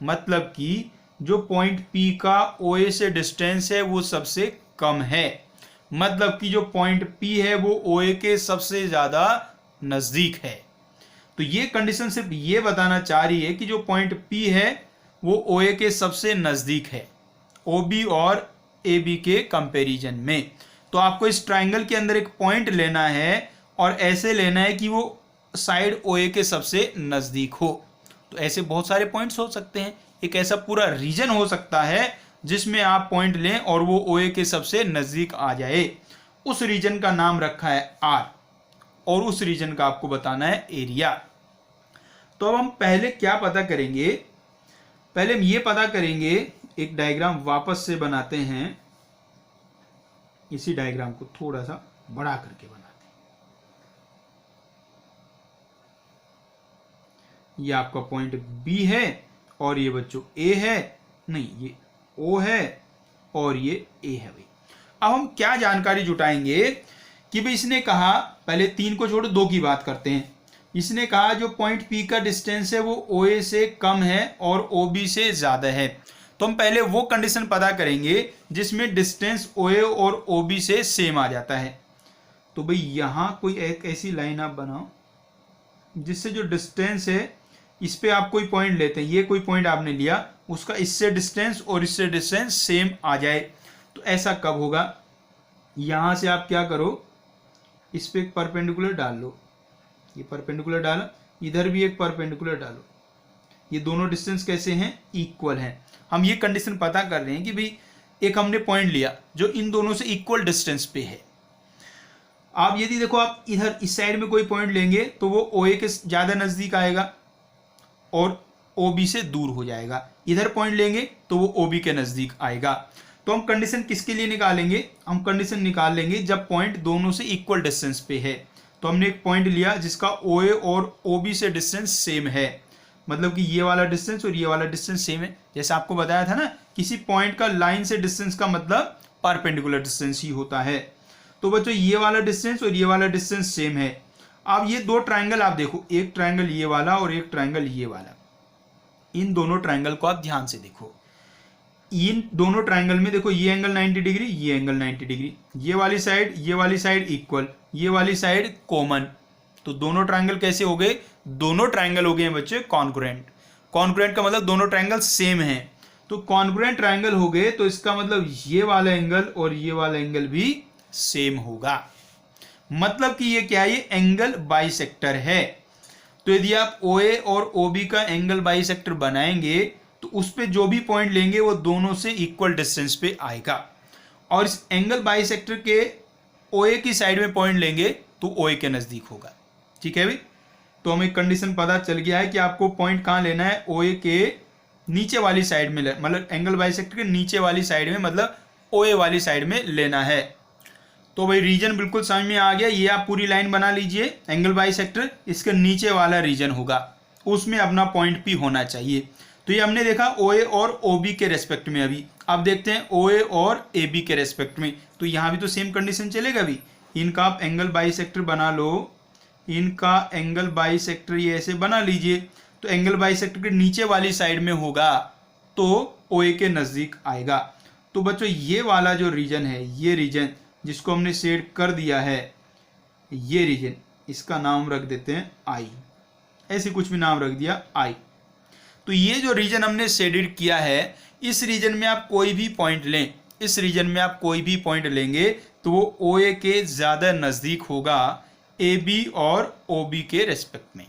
मतलब कि जो पॉइंट P का OA से डिस्टेंस है वो सबसे कम है, मतलब कि जो पॉइंट P है वो OA के सबसे ज्यादा नजदीक है। तो ये कंडीशन सिर्फ ये बताना चाह रही है कि जो पॉइंट P है वो OA के सबसे नजदीक है, OB और AB के कंपैरिजन में। तो आपको इस ट्रायंगल के अंदर एक पॉइंट लेना है, और ऐसे लेना है कि वो साइड OA के सबसे नजदीक हो। तो ऐसे बहुत सारे पॉइंट्स हो सकते हैं, एक ऐसा पूरा रीजन हो सकता है जिसमें आप पॉइंट लें और वो OA के सबसे नजदीक आ जाए। उस रीजन का नाम रखा है R, और उस रीजन का आपको बताना है एरिया। तो अब हम पहले क्या पता करेंगे? पहले हम ये पता करेंगे, एक डायग्राम वापस से बनाते हैं, इसी डायग्राम को थोड़ा सा बड़ा करके बनाते हैं। ये आपका पॉइंट B है, और ये बच्चों A है, नहीं ये O है, और ये A है भाई। अब हम क्या जानकारी जुटाएंगे कि भाई इसने कहा, पहले 3 को छोड़ो 2 की बात करते हैं। इसने कहा जो पॉइंट P का डिस्टेंस है वो OA से कम है और OB से ज्यादा है। तो हम पहले वो कंडीशन पता करेंगे जिसमें डिस्टेंस OA और OB से सेम आ जाता है। तो भाई यहां कोई एक ऐसी लाइन आप बनाओ जिससे जो डिस्टेंस है इस पे आप कोई पॉइंट लेते हैं, ये कोई पॉइंट आपने लिया, उसका इससे डिस्टेंस और इससे डिस्टेंस सेम आ जाए। तो ऐसा कब होगा? यहां से आप क्या करो, इस पे एक परपेंडिकुलर डाल लो, ये परपेंडिकुलर डाला, इधर भी एक परपेंडिकुलर डालो, ये दोनों डिस्टेंस कैसे हैं? इक्वल हैं। हम ये कंडीशन पता कर रहे हैं कि भाई एक हमने पॉइंट लिया जो इन दोनों से इक्वल डिस्टेंस पे है। आप यदि देखो, आप इधर इस साइड में कोई पॉइंट लेंगे तो वो OA के ज्यादा नजदीक आएगा और OB से दूर हो जाएगा, इधर पॉइंट लेंगे तो वो OB के नजदीक आएगा। तो हम कंडीशन किसके लिए निकालेंगे? हम कंडीशन निकाल लेंगे जब पॉइंट दोनों से इक्वल डिस्टेंस पे है। तो हमने एक पॉइंट लिया जिसका OA और OB से डिस्टेंस सेम है, मतलब कि ये वाला डिस्टेंस और ये वाला डिस्टेंस सेम है। जैसे आपको बताया था ना, किसी पॉइंट का लाइन से डिस्टेंस का मतलब परपेंडिकुलर डिस्टेंस ही होता है। तो बच्चों ये वाला डिस्टेंस और ये वाला डिस्टेंस सेम है। अब ये दो ट्रायंगल आप देखो, एक ट्रायंगल ये वाला और एक ट्रायंगल ये वाला, इन दोनों ट्रायंगल को आप ध्यान से देखो। इन दोनों ट्राइंगल में देखो ये एंगल 90 डिग्री, ये एंगल 90 डिग्री, ये वाली साइड इक्वल, ये वाली साइड कॉमन। तो दोनों ट्राइंगल कैसे हो गए? दोनों ट्राइंगल हो गए हैं बच्चे कॉन्ग्रुएंट। कॉन्ग्रुएंट का मतलब दोनों ट्राइंगल सेम हैं। तो कॉन्ग्रुएंट ट्राइंगल हो गए तो इसका मतलब ये वाला एंगल और ये वाला एंगल भी सेम होगा। मतलब कि ये क्या है? ये एंगल बाइसेक्टर है। तो यदि आप OA और OB का एंगल बाइसेक्टर बनाएंगे तो उस पे जो भी पॉइंट लेंगे वो दोनों से इक्वल डिस्टेंस पे आएगा। और इस एंगल बाइसेक्टर के OA की साइड में पॉइंट लेंगे तो OA के नजदीक होगा। ठीक है भाई, तो हमें कंडीशन पता चल गया है कि आपको पॉइंट कहाँ लेना है? OA के नीचे वाली साइड में, मतलब एंगल बाइसेक्टर के नीचे वाली साइड में, मतलब OA वाली साइड में लेना है। तो भाई रीजन बिल्कुल समझ में आ गया। ये आप पूरी लाइन बना लीजिए, एंगल बाइसेक्टर इसके नीचे वाला रीजन होगा, उसमें अपना पॉइंट P होना चाहिए। तो ये हमने देखा OA और OB के रेस्पेक्ट में। अभी अब देखते हैं OA और AB के रेस्पेक्ट में। तो यहाँ भी तो सेम कंडीशन चलेगा भी। इनका आप एंगल बाइसेक्टर बना लो, इनका एंगल बाइसेक्टर ये ऐसे बना लीजिए। तो एंगल बाइसेक्टर के नीचे वाली साइड में होगा तो OA के नज़दीक आएगा। तो बच्चों ये वाला जो रीजन है, ये रीजन जिसको हमने शेड कर दिया है, ये रीजन, इसका नाम रख देते हैं I। ऐसे कुछ भी नाम रख दिया I। तो ये जो रीजन हमने शेडेड किया है, इस रीजन में आप कोई भी पॉइंट लें, इस रीजन में आप कोई भी पॉइंट लेंगे तो वो OA के ज़्यादा नज़दीक होगा AB और OB के रेस्पेक्ट में।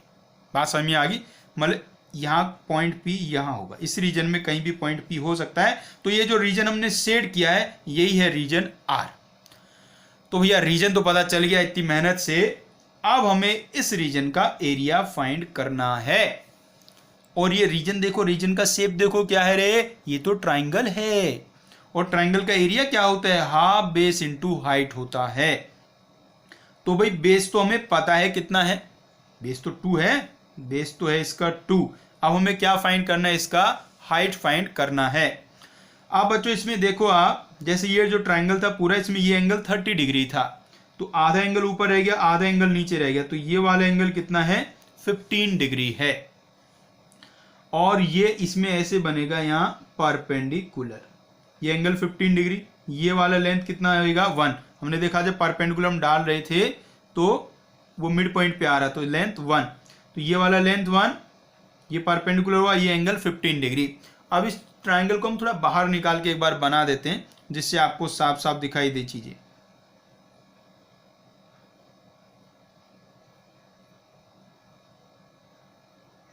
बात समझ में आ गई? मतलब यहाँ पॉइंट P यहाँ होगा, इस रीजन में कहीं भी पॉइंट P हो सकता है। तो ये जो रीजन हमने शेड किया है यही है रीजन R। तो भैया रीजन तो पता चल गया इतनी मेहनत से। अब हमें इस रीजन का एरिया फाइंड करना है। और ये रीजन देखो, रीजन का शेप देखो क्या है रे? ये तो ट्राइंगल है। और ट्राइंगल का एरिया क्या होता है? हाफ बेस इंटू हाइट होता है। तो भाई बेस तो हमें पता है कितना है, बेस तो 2 है, बेस तो है इसका 2। अब हमें क्या फाइंड करना है? इसका हाइट फाइंड करना है। अब बच्चों इसमें देखो आप, जैसे ये जो ट्राइंगल था पूरा, इसमें ये एंगल 30 डिग्री था, तो आधा एंगल ऊपर रह गया, आधा एंगल नीचे रह गया। तो ये वाला एंगल कितना है? 15 डिग्री है। और ये इसमें ऐसे बनेगा यहाँ परपेंडिकुलर, ये एंगल 15 डिग्री। ये वाला लेंथ कितना होगा? 1। हमने देखा जब परपेंडिकुलर हम डाल रहे थे तो वो मिड पॉइंट पे आ रहा, तो लेंथ 1। तो ये वाला लेंथ 1, ये परपेंडिकुलर हुआ, ये एंगल 15 डिग्री। अब इस ट्राइंगल को हम थोड़ा बाहर निकाल के एक बार बना देते हैं जिससे आपको साफ साफ दिखाई दे चीजें।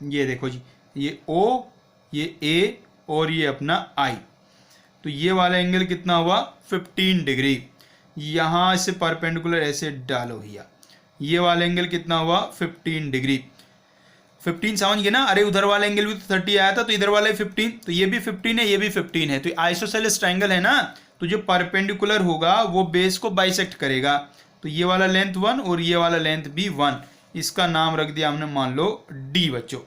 ये देखो जी, ये O, ये A और ये अपना I। तो ये वाला एंगल कितना हुआ? 15 डिग्री। यहां से परपेंडिकुलर ऐसे डालो भैया, ये वाला एंगल कितना हुआ? 15 डिग्री। 15 समझ गए ना? अरे उधर वाला एंगल भी तो 30 आया था, तो इधर वाला 15, तो ये भी 15 है, ये भी 15 है। तो आइसोसेलेस ट्राइंगल है ना, तो जो परपेंडिकुलर होगा वो बेस को बाइसेक्ट करेगा। तो ये वाला लेंथ 1 और ये वाला लेंथ भी 1। इसका नाम रख दिया हमने, मान लो D बच्चों।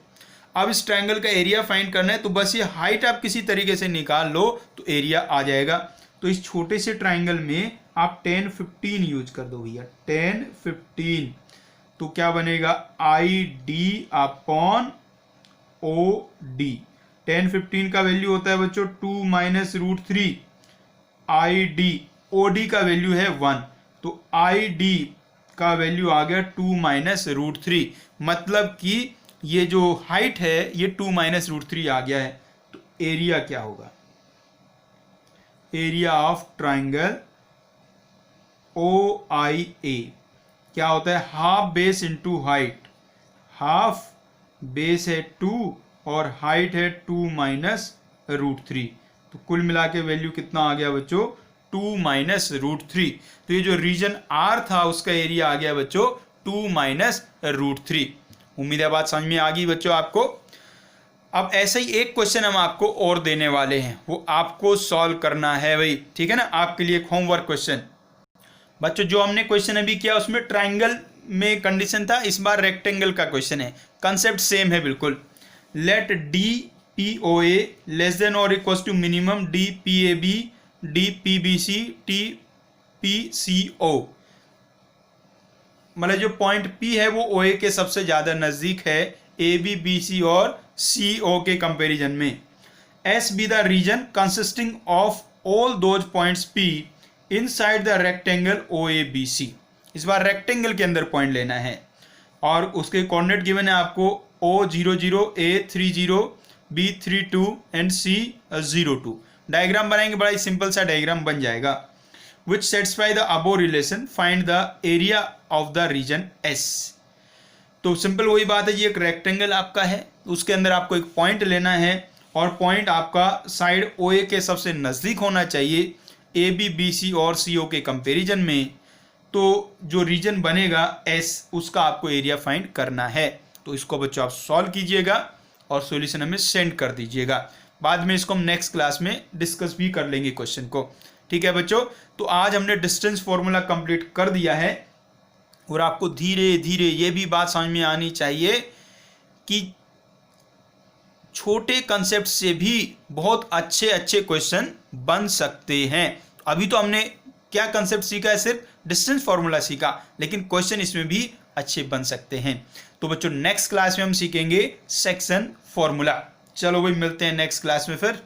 अब इस ट्राइंगल का एरिया फाइंड करना है, तो बस ये हाइट आप किसी तरीके से निकाल लो तो एरिया आ जाएगा। तो इस छोटे से ट्राइंगल में आप 10 15 यूज कर दो भैया, 10 15। तो क्या बनेगा? ID upon OD। 10 15 का वैल्यू होता है बच्चों 2 माइनस √3। ID OD का वैल्यू है 1, तो ID का वैल्यू आ गया 2 माइनस √3। मतलब कि ये जो हाइट है ये 2 माइनस √3 आ गया है। तो एरिया क्या होगा? एरिया ऑफ ट्राइंगल OIA क्या होता है? Half base into height. Half base है 2 और हाइट है 2 माइनस √3। तो कुल मिला के वैल्यू कितना आ गया बच्चों? 2 माइनस √3। तो ये जो रीजन R था उसका एरिया आ गया बच्चों 2 माइनस √3। उम्मीद है बात समझ में आ गई बच्चों आपको। अब ऐसे ही एक क्वेश्चन हम आपको और देने वाले हैं, वो आपको सॉल्व करना है भाई, ठीक है ना? आपके लिए एक होमवर्क क्वेश्चन। बच्चों जो हमने क्वेश्चन अभी किया उसमें ट्राइंगल में कंडीशन था, इस बार रेक्टेंगल का क्वेश्चन है। कंसेप्ट सेम है बिल्कुल। लेट DPOA लेस देन और equal to minimum DPAB DPBC TPCO। मतलब जो पॉइंट P है वो OA के सबसे ज्यादा नजदीक है AB BC और CO के कंपैरिजन में। S be the region consisting of all those points P inside the rectangle O A B C. इस बार रेक्टेंगल के अंदर पॉइंट लेना है और उसके कोऑर्डिनेट गिवन है आपको O00, A30, B32 and C02। Diagram बनाएंगे, बड़ा ही सिंपल सा डायग्राम बन जाएगा। Which satisfy the above relation, find the area of the region S। तो सिंपल वही बात है, ये एक रेक्टेंगल आपका है, उसके अंदर आपको एक पॉइंट लेना है और पॉइंट आपका साइड OA के सबसे नज़दीक होना चाहिए AB, BC और CO के कंपेरिजन में। तो जो रीजन बनेगा S, उसका आपको एरिया फाइंड करना है। तो इसको बच्चों आप सॉल्व कीजिएगा और सॉल्यूशन हमें सेंड कर दीजिएगा। बाद में इसको हम नेक्स्ट क्लास में डिस्कस भी कर लेंगे क्वेश्चन को। ठीक है बच्चों, तो आज हमने डिस्टेंस फॉर्मूला कंप्लीट कर दिया है और आपको धीरे धीरे ये भी बात समझ में आनी चाहिए कि छोटे कंसेप्ट से भी बहुत अच्छे अच्छे क्वेश्चन बन सकते हैं। अभी तो हमने क्या कंसेप्ट सीखा है, सिर्फ डिस्टेंस फॉर्मूला सीखा, लेकिन क्वेश्चन इसमें भी अच्छे बन सकते हैं। तो बच्चों नेक्स्ट क्लास में हम सीखेंगे सेक्शन फॉर्मूला। चलो भाई मिलते हैं नेक्स्ट क्लास में फिर।